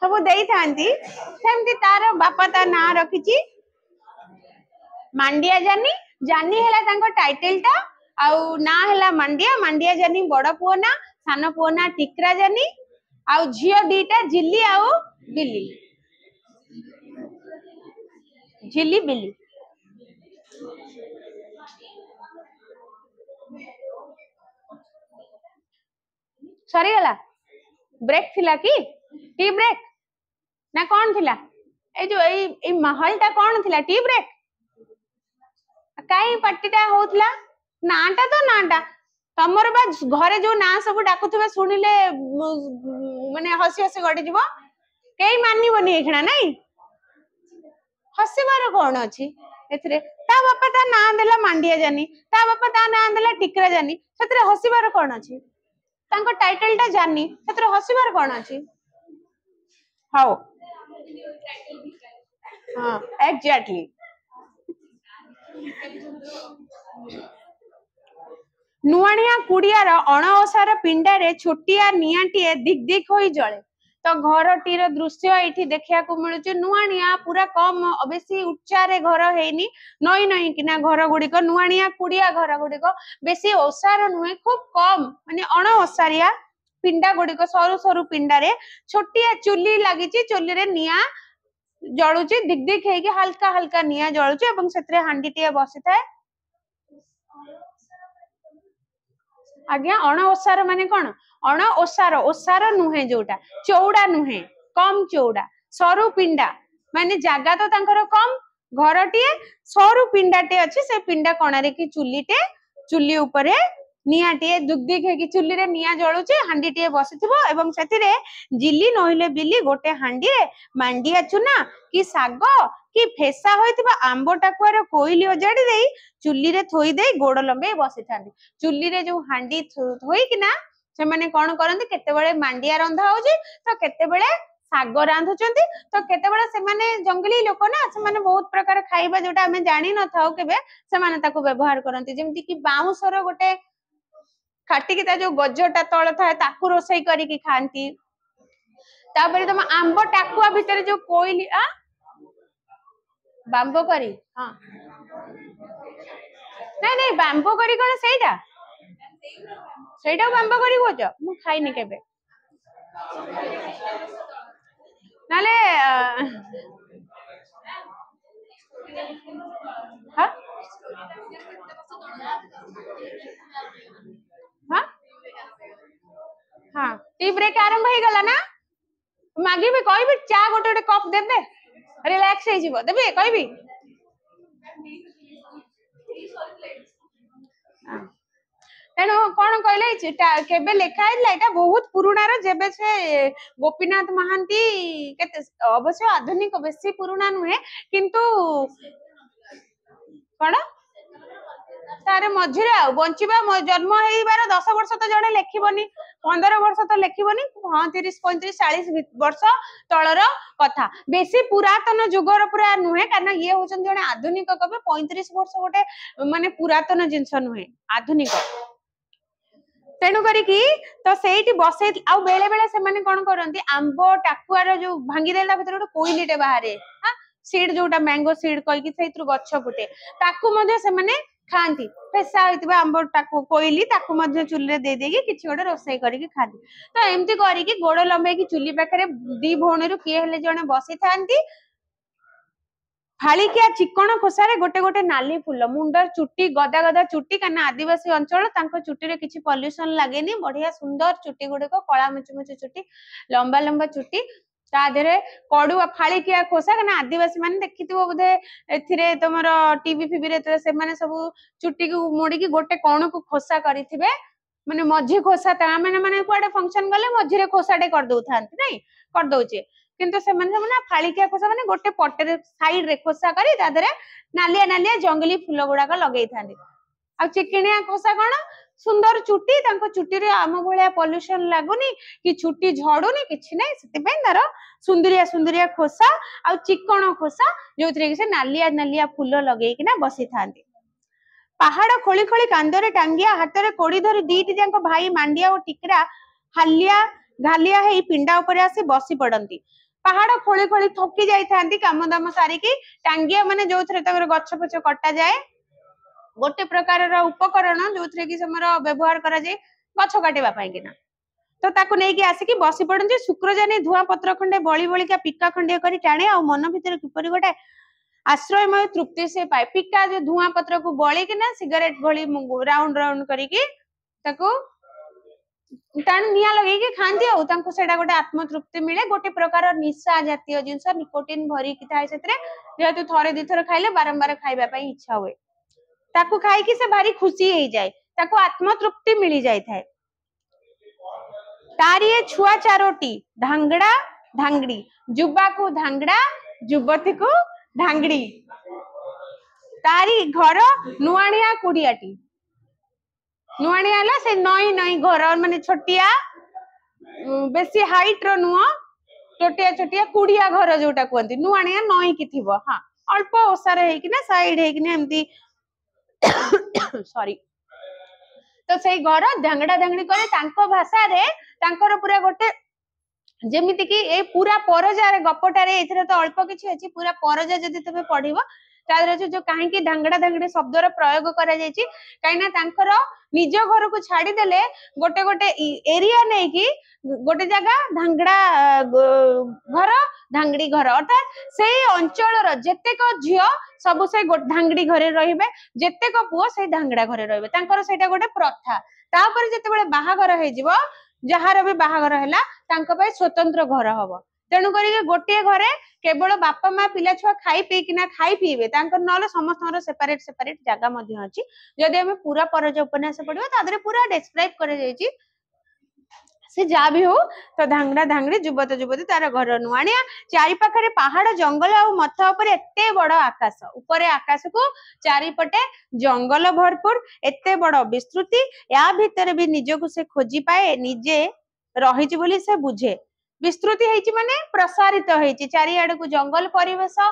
A: सब देई थांती सेमति तार बापा ता ना रखिछि मांडिया जानी जानी हैला तांको टाइटल टा आउ ना हैला मांडिया मांडिया जानी बड़ पुओ ना सानो पुओ ना टिकरा जानी आउ झियो दीटा जिल्ली आउ बिल्ली झिल्ली बिल्ली सरी गला ब्रेक थिला कि टी ब्रेक ना कौन थिला ए जो ए महल टा कौन थिला टी ब्रेक काई पार्टीटा होतला नाटा तो नाटा तमर बा घरे जो ना सब डाकुथबे सुनिले माने हसी हसी गडी जीवो केई मानिबोनी एखना नहीं हसीबार कोन अछि एथरे ता बापा ता ना देला मांडिया जानी ता बापा ता ना देला टिकरा जानी सेतरे हसीबार कोन अछि तांको टाइटल टा जानी सेतरे हसीबार कोन अछि हाउ हां एग्जैक्टली नुआनिया कुड़ियार अणओसार पिंडारे छोटिया नियाटिए दिक दिक होई जळे तो घरटीर दृश्य एठी देखिया को मिलुचे नुआनिया पूरा कम बेसी उच्चारे घर हेनी नई नई किना घर गुड़िक नुआनिया कुड़िया घर गुड़िक बेसी ओसार नुहे खूब कम माने अणओसारिया पिंडा गुड़िक सरु सरु पिंडारे छोटिया चुली लागिची चुली रे निया जळुचे दिक दिक हेकी हल्का हल्का निया जळुचे एवं सेतरे हांडीटिए बसी थाए आज्ञा अण ओसार माने कोन अण ओसार ओसार नुहे जोटा चौड़ा नुहे कम चौड़ा सरु पिंडा माने जागा तो तांकर कम घरटिए सरु पिंडाटे अछि से पिंडा कोणारे की चुलीटे चुली उपरे नियाटिए दुगदिक हेकी चुली रे निया जळुचे हांडीटिए बसिथिबो एवं सेतिरे जिल्ली नहिले बिल्ली गोटे हांडीए मांडिया चुना कि साग कि फेसा होइतिबा आंबो टाकुआर कोइली ओजाडी देई चुली रे थोई देई गोड़ लंबे बसी थांदी चुली रे जो हांडी थोई किना से माने कोन करंती केते बेले मांडिया रंधा होजी तो केते बेले साग रांधुचंती तो केते बेले से माने जंगली लोक ना से माने बहुत प्रकार खाइबा जोटा हमें जानि न थाओ केबे से माने ताको व्यवहार करंती जेमति कि बाउंसर गोटे काटी की ता जो गज्जटा तळ थाए ताकू रोसई करी की खांती तापरे तम आंबो टाकुआ भितर जो कोइली आ बांबो करी हां नहीं नहीं बांबो करी कोन सेइटा सेइटा बांबो करी कोच मु खाइनी केबे नाले ହେଇଗଲା ନା ମାଗିବି କହିବି ଚା ଗୋଟେ ଗୋଟେ କପ୍ ଦେବେ ରିଲାକ୍ସ ହେଇଯିବ ଦେବେ କହିବି ତେଣୁ କଣ କହିଲେ କେବେ ଲେଖା ହେଇଥିଲା ଏଇଟା ବହୁତ ପୁରୁଣାର ଯେବେ ସେ ଗୋପୀନାଥ ମହାନ୍ତି କେତେ ଅବଶ୍ୟ ଆଧୁନିକ ବେଶୀ ପୁରୁଣା ନୁହେଁ କିନ୍ତୁ କଣ ତାର ମଝିରେ ଆଉ ବଞ୍ଚିବା ଜନ୍ମ ହେଇବାର 10 ବର୍ଷ ତ ଜଣେ ଲେଖିବନି 15 ବର୍ଷ ତ ଲେଖିବନି 30 35 40 ବର୍ଷ ତଳର କଥା ବେଶୀ ପୁରାତନ ଯୁଗର ପୁରା ନୁହେଁ କାରଣ ଇଏ ହଉଛନ୍ତି ଜଣେ ଆଧୁନିକ କବି 35 ବର୍ଷ ଗୋଟେ ମାନେ ପୁରାତନ ଜିନିଷ ନୁହେଁ ଆଧୁନିକ ତେଣୁ କରିକି ତ ସେଇଠି ବସେଇ ଆଉ ବେଳେ ବେଳେ ସେମାନେ କଣ କରନ୍ତି ଆମ୍ବ ଟାକୁଆର ଯୋଉ ଭାଙ୍ଗିଦେଲା ଭିତରେ ଗୋଟେ କୋଇଲିଟେ ବାହାରେ ସିଡ୍ ଯୋଉଟା ମ୍ୟାଙ୍ଗୋ ସିଡ୍ କହିକି ସେଇଥିରୁ ଗଛ ଫୁଟେ ତାକୁ ମଧ୍ୟ ସେମାନେ ଖାଆନ୍ତି ଫେସା ହେଇଥିବା ଆମ୍ବ ଟାକୁ କୋଇଲି ତାକୁ ମଧ୍ୟ ଚୁଲିରେ ଦେଇଦେଇକି କିଛି ଗୋଟେ ରୋଷେଇ କରିକି ଖାଆନ୍ତି ତ ଏମିତି କରିକି ଗୋଡ ଲମ୍ବେଇକି ଚୁଲି ପାଖରେ ଦି ଭଉଣୀରୁ କିଏ ହେଲେ ଜଣେ ବସିଥାନ୍ତି ଫାଳିକିଆ ଚିକଣ ଖୋସାରେ ଗୋଟେ ଗୋଟେ ନାଲି ଫୁଲ ମୁଣ୍ଡ ଚୁଟି ଗଦା ଗଦା ଚୁଟି କାରଣ ଆଦିବାସୀ ଅଞ୍ଚଳ ତାଙ୍କ ଚୁଟିରେ କିଛି ପଲ୍ୟୁସନ ଲାଗେନି ବଢିଆ ସୁନ୍ଦର ଚୁଟି ଗୁଡିକ କଳା ମୁଚୁମୁଚୁ ଚୁଟି ଲମ୍ବା ଲମ୍ବା ଚୁଟି ତା ଦେହରେ କଡୁଆ ଫାଳିକିଆ ଖୋସା କାରଣ ଆଦିବାସୀ ମାନେ ଦେଖିଥିବ ବୋଧେ ଏଥିରେ ତମର ଟିଭି ଫିଭିରେ ସେମାନେ ସବୁ ଚୁଟିକୁ ମୋଡିକି ଗୋଟେ କଣକୁ ଖୋସା କରିଥିବେ ମାନେ ମଝି ଖୋସା ମାନେ କୁଆଡେ ଫଙ୍କସନ ଗଲେ ମଝିରେ ଖୋସାଟେ କରିଦଉଥାନ୍ତି ନାଇଁ କରିଦଉଛେ କିନ୍ତୁ ସେମାନେ ଫାଳିକିଆ ଖୋସା ମାନେ ଗୋଟେ ପଟରେ ସାଇଡ ରେ ଖୋସା କରି ତା ଦେହରେ ନାଲିଆ ନାଲିଆ ଜଙ୍ଗଲୀ ଫୁଲ ଗୁଡାକ ଲଗେଇଥାନ୍ତି ଆଉ ଚିକିଣିଆ ଖୋସା କଣ ସୁନ୍ଦର ଚୁଟି ତାଙ୍କ ଚୁଟିରେ ଆମ ଭଳିଆ ପଲ୍ୟୁସନ ଲାଗୁନି କି ଚୁଟି ଝଡୁନି କିଛି ନାହିଁ ସେଥିପାଇଁ ତାର ସୁନ୍ଦରିଆ ସୁନ୍ଦରିଆ ଖୋସା ଆଉ ଚିକଣ ଖୋସା ଯୋଉଥିରେ କି ସେ ନାଲିଆ ନାଲିଆ ଫୁଲ ଲଗେଇକିନା ବସିଥାନ୍ତି ପାହାଡ ଖୋଳି ଖୋଳି କାନ୍ଧରେ ଟାଙ୍ଗିଆ ହାତରେ କୋଡି ଧରି ଦିଟି ଯାଙ୍କ ଭାଇ ମାଣ୍ଡିଆ ଓ ଟିକରା ହାଲିଆ ଘାଲିଆ ହେଇ ପିଣ୍ଡା ଉପରେ ଆସି ବସି ପଡନ୍ତି ପାହାଡ ଖୋଳି ଖୋଳି ଥକି ଯାଇଥାନ୍ତି କାମ ଦାମ ସାରିକି ଟାଙ୍ଗିଆ ମାନେ ଯୋଉଥିରେ ତାଙ୍କର ଗଛ ଫଛ କଟାଯାଏ ଗୋଟେ ପ୍ରକାରର ଉପକରଣ ଯୋଉଥିରେ କି ଆମର ବ୍ୟବହାର କରାଯାଏ ଗଛ କାଟିବା ପାଇଁ କିନା ତ ତାକୁ ନେଇକି ଆସିକି ବସି ପଡନ୍ତି ଶୁକ୍ରଜାନି ଧୂଆଁ ପତ୍ର ଖଣ୍ଡେ ବଳି ବଳିକା ପିକା ଖଣ୍ଡିଏ କରି ଟାଣେ ଆଉ ମନ ଭିତରେ କିପରି ଗୋଟେ ଆଶ୍ରୟମୟ ତୃପ୍ତି ସେ ପାଏ ପିକା ଯୋଉ ଧୂଆଁ ପତ୍ରକୁ ବଳିକିନା ସିଗାରେଟ ଭଳି ରାଉଣ୍ଡ ରାଉଣ୍ଡ କରିକି ତାକୁ ତାଣୁ ନିଆଁ ଲଗେଇକି ଖାଆନ୍ତି ଆଉ ତାଙ୍କୁ ସେଇଟା ଗୋଟେ ଆତ୍ମତୃପ୍ତି ମିଳେ ଗୋଟେ ପ୍ରକାର ନିଶା ଜାତୀୟ ଜିନିଷ ନିକୋଟିନ ଭରିକି ଥାଏ ସେଥିରେ ଯେହେତୁ ଥରେ ଦିଥର ଖାଇଲେ ବାରମ୍ବାର ଖାଇବା ପାଇଁ ଇଚ୍ଛା ହୁଏ ତାକୁ ଖାଇକି ସେ ଭାରି ଖୁସି ହେଇଯାଏ ତାକୁ ଆତ୍ମତୃପ୍ତି ମିଳି ଯାଇଥାଏ ତାରି ଛୁଆ ଚାରୋଟି ଧାଙ୍ଗଡା ଧାଙ୍ଗଡି ଯୁବାକୁ ଧାଙ୍ଗଡା ଯୁବତୀକୁ ଧାଙ୍ଗଡି ତାରି ଘର ନୁଆଣିଆ କୁଡିଆଟି ନୁଆଣିଆ ହେଲା ସେ ନଈ ନଈ ଘର ମାନେ ଛୋଟିଆ ବେଶୀ ହାଇଟ ର ନୁହଁ ଛୋଟିଆ ଛୋଟିଆ କୁଡିଆ ଘର ଯୋଉଟା କୁହନ୍ତି ନୁଆଣିଆ ନଈକି ଥିବ ହଁ ଅଳ୍ପ ଓସାର ହେଇକିନା ସାଇଡ ହେଇକିନା ଏମିତି ସରି ତ ସେଇ ଘର ଧାଙ୍ଗଡା ଧାଙ୍ଗଡି କରି ତାଙ୍କ ଭାଷାରେ ତାଙ୍କର ପୁରା ଗୋଟେ ଯେମିତି କି ଏଇ ପୁରା ପରଜାରେ ଗପଟାରେ ଏଥିରେ ତ ଅଳ୍ପ କିଛି ଅଛି ପୁରା ପରଜା ଯଦି ତମେ ପଢିବ ତାଦେହରେ ଅଛି ଯୋଉ କାହିଁକି ଧାଙ୍ଗଡା ଧାଙ୍ଗଡି ଶବ୍ଦର ପ୍ରୟୋଗ କରାଯାଇଛି କାହିଁକି ନା ତାଙ୍କର ନିଜ ଘରକୁ ଛାଡିଦେଲେ ଗୋଟେ ଗୋଟେ ଏରିଆ ନେଇକି ଗୋଟେ ଜାଗା ଧାଙ୍ଗଡା ଘର ଧାଙ୍ଗଡି ଘର ଅର୍ଥାତ ସେଇ ଅଞ୍ଚଳର ଯେତେକ ଝିଅ ସବୁ ସେଇ ଧାଙ୍ଗଡି ଘରେ ରହିବେ ଯେତେକ ପୁଅ ସେଇ ଧାଙ୍ଗଡା ଘରେ ରହିବେ ତାଙ୍କର ସେଇଟା ଗୋଟେ ପ୍ରଥା ତାପରେ ଯେତେବେଳେ ବାହାଘର ହେଇଯିବ ଯାହାର ବି ବାହାଘର ହେଲା ତାଙ୍କ ପାଇଁ ସ୍ୱତନ୍ତ୍ର ଘର ହବ ତେଣୁ କରିକି ଗୋଟିଏ ଘରେ କେବଳ ବାପା ମା ପିଲା ଛୁଆ ଖାଇ ପିଇକିନା ଖାଇ ପିଇବେ ତାଙ୍କର ନହେଲେ ସମସ୍ତଙ୍କର ସେପାରେଟ ସେପାରେଟ ଜାଗା ମଧ୍ୟ ଅଛି ଯଦି ଆମେ ପୁରା ପରଜ ଉପନ୍ୟାସ ପଢିବା ତା ଦେହରେ ପୁରା ଡେସକ୍ରାଇବ କରାଯାଇଛି ସେ ଯାହା ବି ହଉ ତ ଧାଙ୍ଗଡା ଧାଙ୍ଗଡି ଯୁବତ ଯୁବତୀ ତାର ଘର ନୁଆଣିଆ ଚାରି ପାଖରେ ପାହାଡ ଜଙ୍ଗଲ ଆଉ ମଥା ଉପରେ ଏତେ ବଡ ଆକାଶ ଉପରେ ଆକାଶକୁ ଚାରିପଟେ ଜଙ୍ଗଲ ଭରପୁର ଏତେ ବଡ ବିସ୍ତୃତି ୟା ଭିତରେ ବି ନିଜକୁ ସେ ଖୋଜି ପାଏ ନିଜେ ରହିଛି ବୋଲି ସେ ବୁଝେ ବିସ୍ତୃତି ହେଇଛି ମାନେ ପ୍ରସାରିତ ହେଇଛି ଚାରିଆଡକୁ ଜଙ୍ଗଲ ପରିବେଶ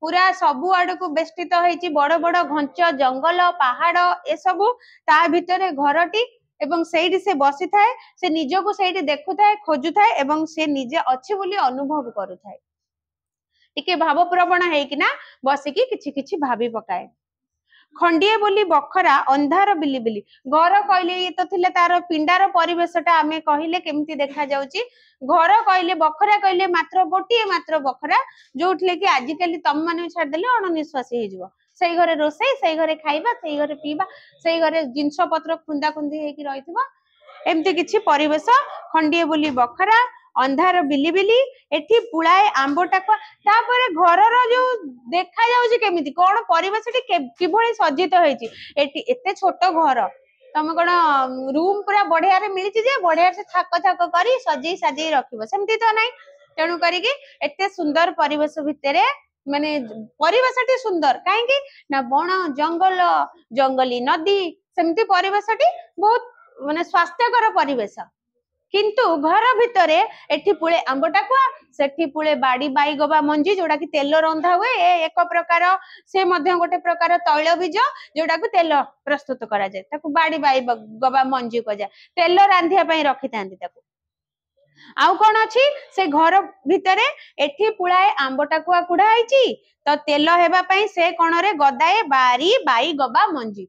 A: ପୁରା ସବୁ ଆଡକୁ ବେଷ୍ଟିତ ହେଇଛି ବଡ ବଡ ଘଞ୍ଚ ଜଙ୍ଗଲ ପାହାଡ ଏସବୁ ତା ଭିତରେ ଘରଟି ଏବଂ ସେଇଠି ସେ ବସିଥାଏ ସେ ନିଜକୁ ସେଇଠି ଦେଖୁଥାଏ ଖୋଜୁଥାଏ ଏବଂ ସେ ନିଜେ ଅଛି ବୋଲି ଅନୁଭବ କରୁଥାଏ ଟିକେ ଭାବପ୍ରବଣ ହେଇକିନା ବସିକି କିଛି କିଛି ଭାବି ପକାଏ ଖଣ୍ଡିଏ ବୋଲି ବଖରା ଅନ୍ଧାର ବିଲି ବିଲି ଘର କହିଲେ ଇଏ ତ ଥିଲେ ତାର ପିଣ୍ଡାର ପରିବେଶ ଟା ଆମେ କହିଲେ କେମିତି ଦେଖା ଯାଉଛି ଘର କହିଲେ ବଖରା କହିଲେ ମାତ୍ର ଗୋଟିଏ ମାତ୍ର ବଖରା ଯୋଉଥିଲେ କି ଆଜିକାଲି ତମ ମାନେ ଛାଡିଦେଲେ ଅଣନିଶ୍ୱାସୀ ହେଇଯିବ ସେଇ ଘରେ ରୋଷେଇ ସେଇ ଘରେ ଖାଇବା ସେଇ ଘରେ ପିଇବା ସେଇ ଘରେ ଜିନିଷ ପତ୍ର ଖୁନ୍ଦା ଖୁନ୍ଦି ହେଇକି ରହିଥିବ एमती किछि परिवेश खंडिए बोली बखरा अंधार बिली बिली एठी पुळाए आंबो टाकुआ तापर घरर जो देखा जाउछि केमिति कोन परिवेशटी किभଳି सज्जित होइछि एठी एते छोट घर तमे कोन रूम पूरा बढ़िया रे मिलिछि जे बढ़िया से थाक थाक करी सजई सजई रखिबो सेमति तो नाही तेणु करिके एते सुंदर परिवेश भितरे माने परिवेशटी सुंदर काहेकि ना बण जंगल जंगली नदी सेमति परिवेशटी बहुत माने स्वास्थ्यकर परिवेश किंतु घर भितरे एठी पुळे आंबो टाकुआ सेठी पुळे बाड़ी बाई गबा मंजी जोड़ा कि तेल रंधा हुए एक प्रकार से मध्य गोटे प्रकार तैल बीज जोड़ा कि तेल प्रस्तुत करा जाए ताकू बाड़ी बाई गबा मंजी को जाए तेल रांधिया पई रखि थांती ताकू आउ कोन अछि से घर भितरे एठी पुळाए आंबो टाकुआ कुढ़ा आइची तो तेल हेबा पई से कोणरे गदाए बारी बाई गबा मंजी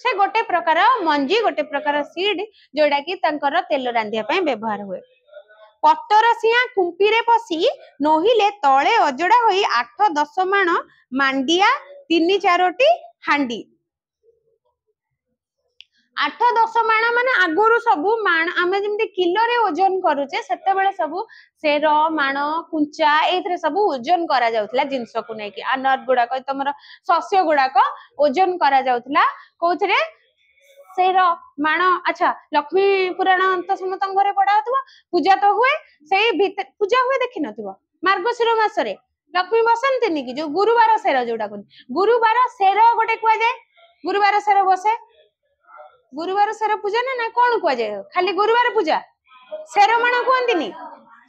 A: से गोटे प्रकार मंजी गोटे प्रकार सीड जोड़ा कि तंकर तेल रांधिया पई व्यवहार हुए पत्तर सिया कुंपीरे पसी नहिले तळे अजड़ा होई 8-10 माण मांडिया 3-4टी हांडी 8-10 माण माने आगुरु सबु माण आमे जेमति किलो रे ओजन करूचे सेते बेले सबु सेर माण कुंचा एथरे सबु ओजन करा जाउतला जिंस को नै कि अनर गुडा को तमरो शस्य गुडा को ओजन करा जाउतला कोथरे सेर माण अच्छा लक्ष्मी पुराण अंत समतंग घरे पढा होतबो पूजा तो हुए सेई भीतर पूजा हुए देखि नथिबो मार्गशीर मास रे लक्ष्मी बसंतिनी कि जो गुरुवार सेर जोडा को गुरुवार सेर गोटे कुआ जाय गुरुवार सेर बसे गुरुवार सेर पूजा ना कोन कुआ जाय खाली गुरुवार पूजा सेर माण कोंदिनी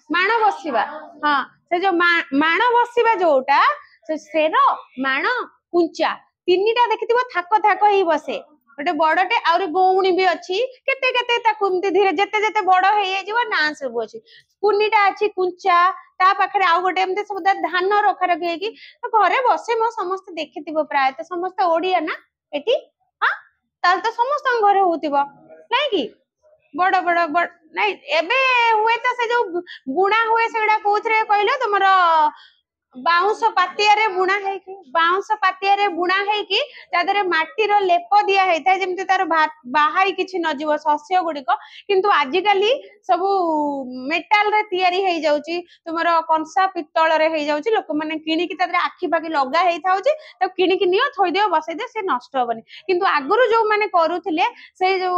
A: माण बसिबा हां से जो माण बसिबा जोटा से सेर माण कुंचा तीनटा देखिथिबो थाक थाक ही बसे गोटे बड़टे आउरी गौणी भी अच्छी केते केते ताकू धीरे जेते जेते बड़ हे जीव ना सब अच्छी कुनीटा अच्छी कुंचा ता पाखरे आउ गोटे एमते सब धान रखा रखी कि घरे बसे मो समस्त देखिथिबो प्राय तो समस्त ओडिया ना एठी हां ताल तो समस्त घरे होतिबो नै कि बड़ बड़ बड़ नै एबे हुए तो से जो बुणा हुए सेडा कोथरे कहले तुमरो बाउंस पातिया रे बुणा है कि बाउंस पातिया रे बुणा है कि तादरे माटी रो लेप दिया है था जेमते तार बाहाई किछि न जीव शस्य गुडी को किंतु आजि काली सब मेटल रे तयारी हे जाउची तुमरो कंसा पित्तल रे हे जाउची लोक माने किनी कि तादरे आखी बाकी लगा हे थाउची तो किनी कि नियो थोई दियो बसै दे से नष्ट होबनी किंतु आगुरु जो माने करूथिले से जो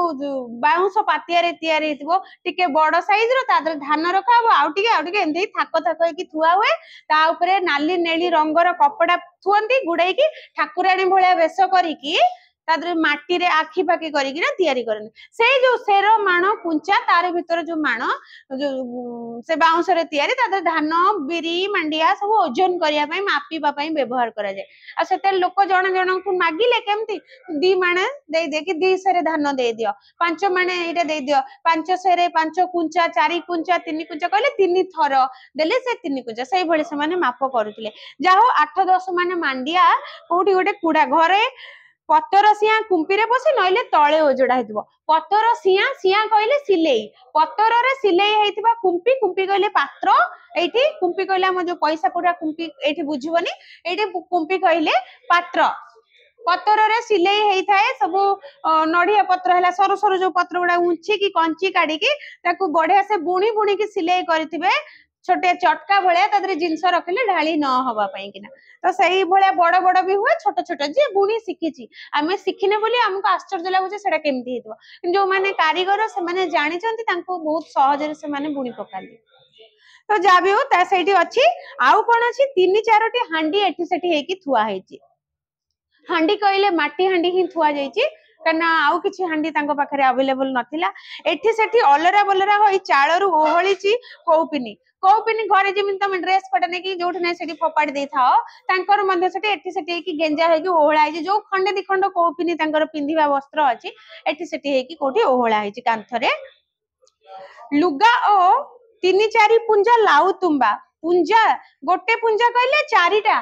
A: बाउंस पातिया रे तयारी हेतिबो टिके बड़ साइज रो तादरे धान रखाबो आउ टिके एंदी थाक थाक कि थुआ हुए ता ऊपर नाली नेली रंगर कपड़ा थुअंती गुड़ाई की ठाकुराणी भलिया वेश करिकी तादरे माटी रे आखी पाखी करिकी ना तयारी करन से जो सेर माण कुंचा तारे भीतर जो माण जो से बाउंस रे तयारी तादरे धान बिरी मांडिया सब ओजन करिया पई मापीबा पई व्यवहार करा जाय आ सेते लोक जण जण को मागिले केमती दी माणे दे दे कि 2 सेरे धान दे दियो 5 माणे एटा दे दियो 5 सेरे 5 कुंचा 4 कुंचा 3 कुंचा कहले 3 थर देले से 3 कुंचा सही भले से माने माप करूतिले जाहो 8-10 माने मांडिया कोठी गोटे कुडा घरे पत्तर सिया कुंपीरे पसी नइले तळे ओजडा हेतबो पत्तर सिया सिया कहले सिलेई पत्तर रे सिलेई हेतिबा कुंपी कुंपी कहले पात्र एठी कुंपी कहले हम जो पैसा पुरा कुंपी एठी बुझिबनी एठी कुंपी कहले पात्र पत्तर रे सिलेई हेई थाए सब नडिया पत्र हला सरो सरो जो पत्र गुडा उंची की कंची काडी की ताकू बढ़िया से बुणी बुणी की सिलेई करथिबे छोटे चटका भलिया तादरे जिंस रखले ढाली न हवा पई किना तो सही भलिया बड़ बड़ भी हुए छोट छोट जे बुणी सिखिची आमे सिखिने बोली हमको आश्चर्य लागो जे सेडा केमती हेतबो जो माने कारीगर से माने जानि चंती तांको बहुत सहज रे से माने बुणी पकाली तो जाबी हो ता सेठी अछि आउ कोन अछि 3-4टी हांडी एठी सेठी हेकी थुआ हेची हांडी कहले माटी हांडी ही थुआ जाईची कना आउ किछि हांडी तांको पाखरे अवेलेबल नथिला एठी सेठी अलरा बलरा होई चाळरू ओहळीची कौपिनी घरे जेमिन तमे ड्रेस पटा ने कि जोठ नै सेठी फपाडी दे थाओ तांकर मध्ये सेठी एठी सेठी कि गेंजा हे कि ओहळा हे जो खंडे दि खंड कौपिनी तांकर पिंधिबा वस्त्र अछि एठी सेठी हे कि कोठी ओहळा हे छि कांथरे लुगा ओ 3-4 पुंजा लाउ तुंबा पुंजा गोटे पुंजा कहले 4टा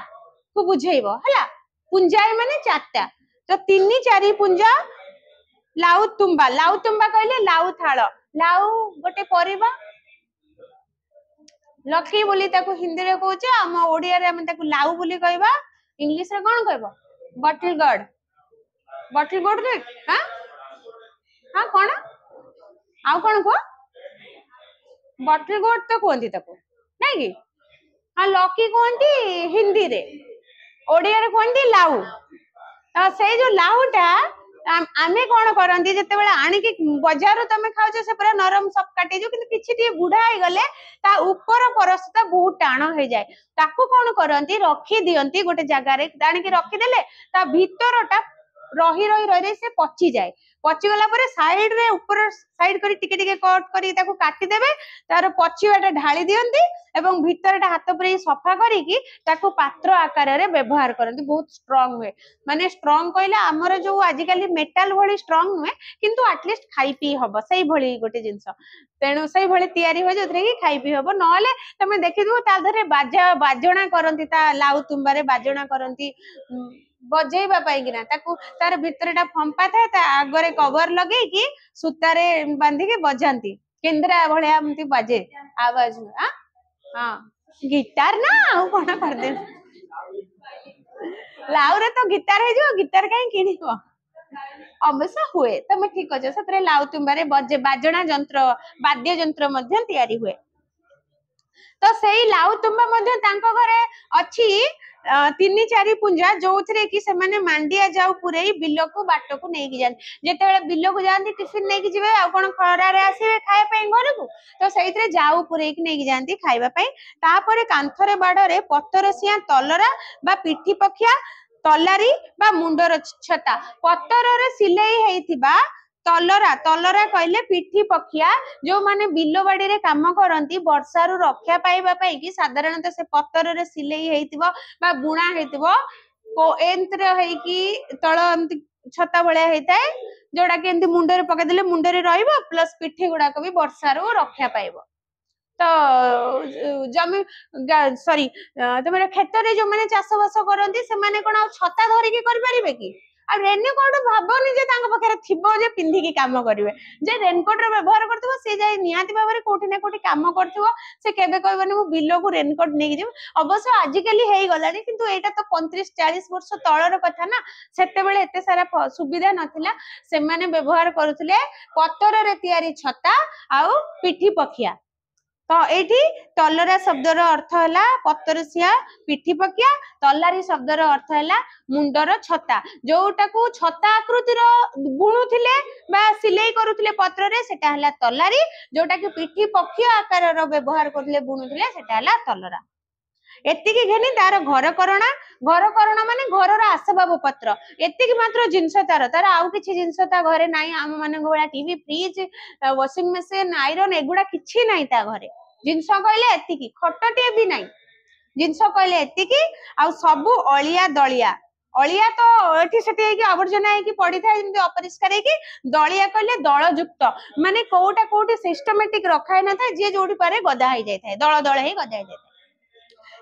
A: को बुझेइबो हला पुंजाय माने 4टा तो 3-4 पुंजा लाउ तुंबा कहले लाउ थाळ लाउ गोटे परिबा लकी बोली ताको हिंदी रे कहूचे हम ओडिया रे हम ताको लाउ बोली कहबा इंग्लिश रे कोन कहबो बटल गॉड रे हां हां कोन आउ कौन कुह बटल गोट तो कहती ना कि हाँ लकी कहती हिंदी रे ओडिया रे कहती लाउ तो से जो लाउटा आमे कौन करती जिते आणिकी बजार तुम खाऊ से पूरा नरम सब काटे जो कि बुढ़ा हो गले ऊपर परस्ता बहुत टाण हो जाए ताकू कौन करती रखी दियंती गोटे जगार आणिकी रखीदेले भीतरटा रही रही रही से पची जाए पची गला पर साइड रे ऊपर साइड करी टिके टिके कट करी ताकू काटी देबे तार पचिवाटा ढाली दियंती एवं भीतरटा हाथ पर सफा करिकी ताकू पात्र आकार रे व्यवहार करती बहुत स्ट्रांग हुए माने स्ट्रांग कहले हमर जो आजिकली मेटाल भली स्ट्रांग हुए किंतु एटलिस्ट खाई पी हबो सही भली गोटे जिंस तेणु सही भली तैयारी हो जोथरे कि खाई पी हबो नले तमे देखिदो ता धरे बाजा बाजणा करंती ता लाउ तुम्बारे बाजणा करंती बजेबा पाइकिना ताकू तार भितरटा फंपा थाए ता आगरे कवर लगे कि सूतारे बांधी के बजांती केंद्रा भलिया एमती बाजे आवाज हां हां गिटार ना आ कोन कर दे लाउ रे तो गिटार हे जो गिटार काई किनिबो अवश्य हुए तमे ठीक अछि सतरे लाउ तुम्बारे बजे बाजणा यंत्र वाद्य यंत्र मध्य तैयारी हुए तो सेई लाउ तुम्बा मध्य तांको घरे अछि 3-4 पुंजा जो कि से मांडिया जाऊ पुरे बिल को बाट को नहीं जान जिते बिल को जाती टिफिन नहीं जी आ कौन खरारे आसवे खाया घर को तो से जाऊ पुरे नहीं जाती खावाई कांथरे बाड़े पतर सिया तलरा बा पिठी पखिया तलारी बा मुंडर छता पतर सिलाई होइथिबा तलरा तलरा कहले पिठी पखिया जो माने बिलो बाड़ी रे काम करंती वर्षा रु रक्षा पाइबा पई कि साधारणतः से पत्तर रे सिलाई हेइतिबो बा बुणा हेइतिबो को एंत्र हेइ कि तळ एमति छता भलिया हेइताय जोडा कि एमति मुंडरे पका देले मुंडरे रहइबो प्लस पिठी गुडा को भी वर्षा रु रक्षा पाइबो तो जमी सॉरी तमरे खेत रे जो माने चाष बास करंती से माने कोन छता धरि के करि परिबे कि आ रेनकोट भाबनी जे तांग पाखरे थिबो जे पिंधी की काम करिवे जे रेनकोट रे व्यवहार करथबो से जाय नियाति बाबरे कोठी ना कोठी काम करथबो से केबे कहबनी मु बिलो को रेनकोट नेकी जिव अवश्य आजिकली हेई गलानी किंतु एटा तो 35-40 वर्ष तळर कथा ना सेते बेले एते सारा सुविधा नथिला से माने व्यवहार करूथिले पत्तर रे तयारी छता आउ पिठी पखिया तो एठी तलरा शब्दर अर्थ है पतरसिया पिठी पकिया तलारी शब्दर अर्थ है मुंडर छता जोटा को छता आकृतिर बुणुथिले बा सिलाई करुथिले पत्र रे सेटा हला तलारी जोटा कि पिठी पक्षी आकार रो व्यवहार करथिले बुणुथिले सेटा हला तलरा एतिकी घेनी तार घर करणा माने घरर आसबाब पत्र एतिकी मात्र जिंस तार तार आउ किछि जिंस ता घरे नाही आम माने गोळा TV fridge washing machine iron एगुडा किछि नाही ता घरे जिंस कहले एतिकी खटटे भी नाही जिंस कहले एतिकी आ सबु अलिया दलिया अलिया तो एठी सेठी है कि आवर्जना है कि पड़ी था जेंति अपरिष्कार है कि दलिया कहले दल युक्त माने कोटा कोटी सिस्टमैटिक रखाय न था जे जोडी पारे गदा हो जाय थाए दल दल हे गदा हो जाय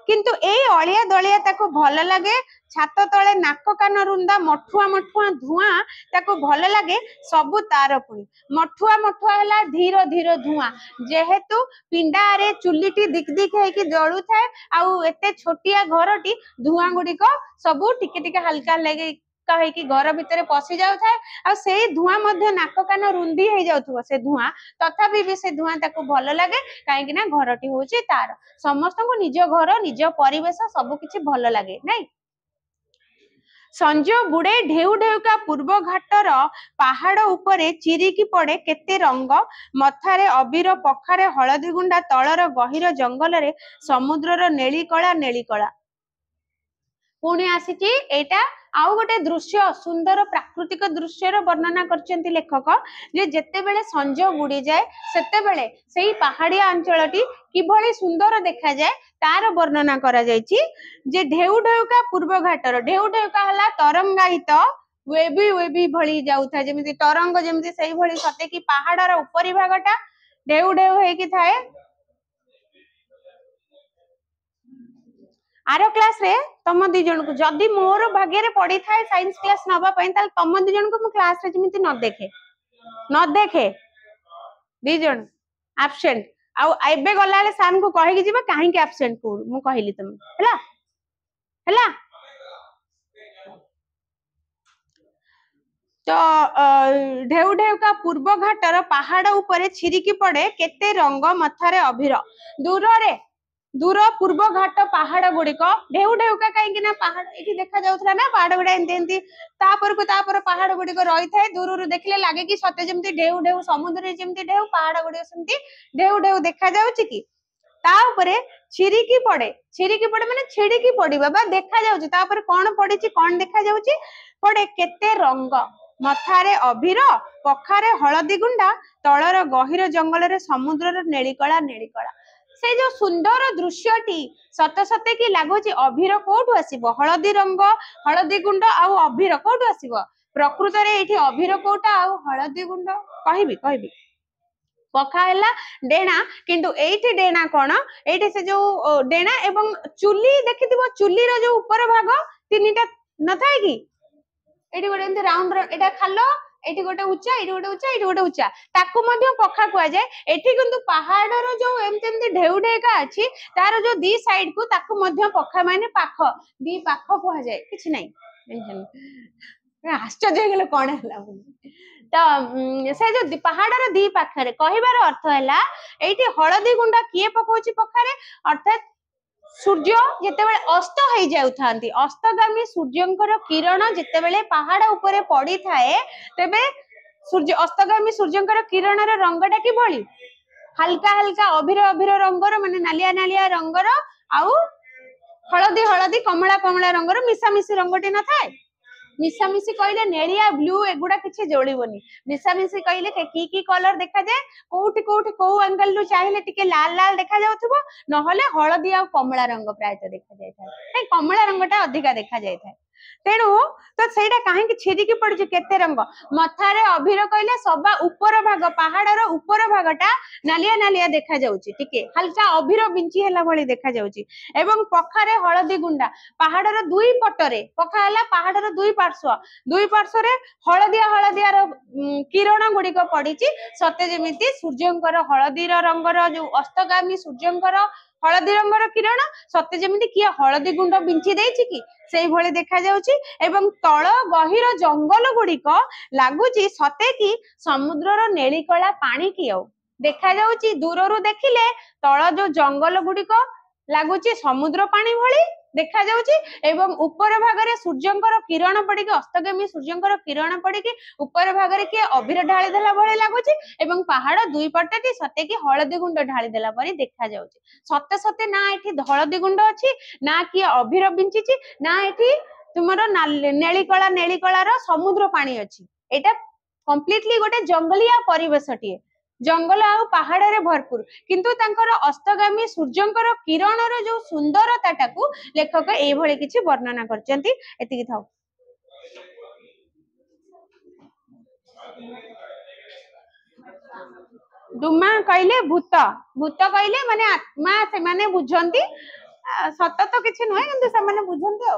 A: किंतु ए अलिया दलिया ताको भल लगे छात तले नाक कान रुंदा मठुआ मठुआ धुआं ताको भल लगे सबु तार पुणी मठुआ मठुआ हला धीर धीर धुआं जेहेतु पिंडा रे चुलीटी दिक दिक है कि जळु थाए आउ एते छोटिया घरटी धुआं गुडी को सबु टिके टिके हल्का लगे कहे कि घर भितर पशि जाउ थाए आ सेई धुआं मध्ये नाक कान रुंदी हे जाउथबो से धुआं तथापि भी से धुआं ताको भल लागे काहे कि ना घरटी होची तार समस्त को निज घर निज परिवेश सब किछि भल लागे नै संजो बुडे ढेउ ढेउका पूर्व घाटर पहाड़ उपरे चिरिकी पड़े केते रंग मथारे अबीर पखारे हळदी गुंडा तळर गहिर जंगल रे समुद्रर नेली कळा पुणी आसीची एटा आउ गोटे दृश्य सुंदर प्राकृतिक दृश्यर वर्णना करचंती लेखक जे जेते बेले संज बुडी जाए सेते बेले सेही पहाड़िया अंचलटी किभली सुंदर देखा जाए तार वर्णना करा जायची जे ढेउ ढेउका पूर्व घाटर ढेउ ढेउका हला तरंगायित वेबी भली जाउथा जेमिति तरंग जेमिति सेही भली सते कि पहाड़र उपरी भागटा ढेउ ढेउ हे कि थाए आरो क्लास रे तम दी जन को जदी मोर भाग्य रे पड़ी थाए साइंस क्लास नबा पई ताल तम दी जन को मु क्लास रे जेमिति न देखे दी जन एब्सेंट आ एबे गलाले साम को कहि कि जिबा काहे कि एब्सेंट को मु कहिली तुम हला तो ढेउ ढेउका पूर्व घाटर पहाड़ उपरे छिरिकी पड़े केते रंग मथारे अभिर दूर रे दूर पूर्व घाट पहाड़ गुड़िक ढेउ ढेउका कहीं पहाड़ ये देखा जाऊला ना पहाड़ गुड़ा एमती तापर पहाड़ गुड़िक रही था दूर देखले लगे कि सत्य जमी ढेउ ढेउ समुद्र जमी ढेउ पहाड़ गुड़िक सेमती ढेउ ढेउ देखा जाउची कि ताऊपरे छिरिकी पड़े माने छिड़िकी पड़िबा बा देखा जाउची तापर कोन पड़िची कोन देखा जाउची पड़े केते रंग मथारे अभिर पखारे हलदी गुंडा तलर गहिर जंगल रे समुद्रर नेलिकला नेलिकला से जो सुंदर दृश्यटी सत सते कि लगुच अभिर कोठु आसीबो हलदी रंग हलदी गुंड आउ अभिर कोठु आसीबो प्रकृत रे एठी अभिर कोटा आउ हलदी गुंड कहबी पखा है डेणा किंतु एठी डेणा कौन एठी से जो डेणा एवं चुली देखि चुली रो जो ऊपर भाग तीनटा न थाए कि एठी गोटे एंती राउंड एटा खालो एठी गोटे उच्चा एठी गोटे उच्चा एठी गोटे उच्चा ताकू मध्य पखा कुआ जाए एठी किंतु पहाड़ रो जो एमती एमती ढेउ ढेका अछि तार जो दी साइड को ताकू मध्य पखा माने पाख दी पाख कुआ जाए किछ नै आश्चर्य गेले कोन हला तो से जो पहाड़ दी पाखरे कहबार अर्थ है एठी हलदी गुंडा किए पकाउची पखारे अर्थात सूर्य जेतेबेले अस्त हो जाउथांती अस्तगामी सूर्यंकर किरण जेतेबेले पहाड़ उपरे पड़ी थाए तेबे सूर्य अस्तगामी सूर्यंकर किरण रे रंगटा कि भली हल्का हल्का अभिर अभिर रंगर माने नालिया नालिया रंगर आउ हलदी हलदी कमला कमला रंगर मिसामिसी रंगटी न थाए मिसामिसी कहले नेलिया ब्लू एगुडा किछि जोड़िबोनी मिसामिसी कहले की कलर देखा जाए कोठी कोठी को एंगल रु चाहिले टिके लाल लाल देखा जाउथबो नहले हलदी आ कमला रंग प्रायत देखा जाय थाए कमला रंगटा अधिका देखा जाय थाए तेणु तो सेटा काहे कि छिरिकी पड़ुची केते रंग मथारे अभिर कहले सबा ऊपर भाग पहाड़र ऊपर भागटा नालिया नालिया देखा जाउची टिके हल्का अभिर बिंची हैला भली देखा जाउची एवं पखारे हलदी गुंडा पहाड़र दुई पटरे पखा हैला पहाड़र दुई पार्श्व रे हलदिया हलदियार किरण गुड़िक पड़िची सते जेमिति सूर्यंकर हलदीर रंगर जो अस्तगामी सूर्यंकर हलदी रंगर किरण सते जेमिति किए हलदी गुंड बिंची देछि कि सेई भली देखा जाउची एवं तळ गहिर जंगल गुड़िक लागुची सते कि समुद्रर नेलिकला पानी कि देखा जाउची दूररु देखिले तळ जो जंगल गुड़िक लागुची समुद्र पानी भली देखा जाउची एवं ऊपर भागरे सूर्यंकर किरण पड़िके अस्तगामी सूर्यंकर किरण पड़िके ऊपर भागरे कि अभिर ढाली देला भली लागुची एवं पहाड़ दुई पटटी सते कि हलदी गुंड ढाली देला परी देखा जाउची सते सते ना एठी हलदी गुंड अछि ना कि अभिर बिंचिची ना एठी तुमरो नेलिकलार समुद्र पानी अछि एटा कंप्लीटली गोटे जंगलिया परिवेशटिए जंगल आ पहाड़ रे भरपूर किंतु तांकर अस्तगामी सूर्यंकर किरणर जो सुंदरताटाकू लेखक एई भली किछि वर्णना करचंती एतिकी थाउ डुमा कहले भूत भूत कहले माने आत्मा से माने बुझंती सत तो किछि नय किंतु से माने बुझंती आ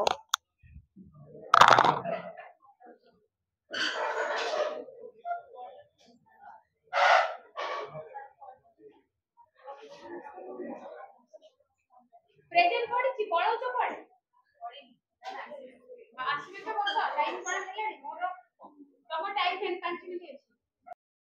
A: प्रेजेंट पड़ी छी पळौ तो पड़ी आसीबे तो बस लाइन पड़ा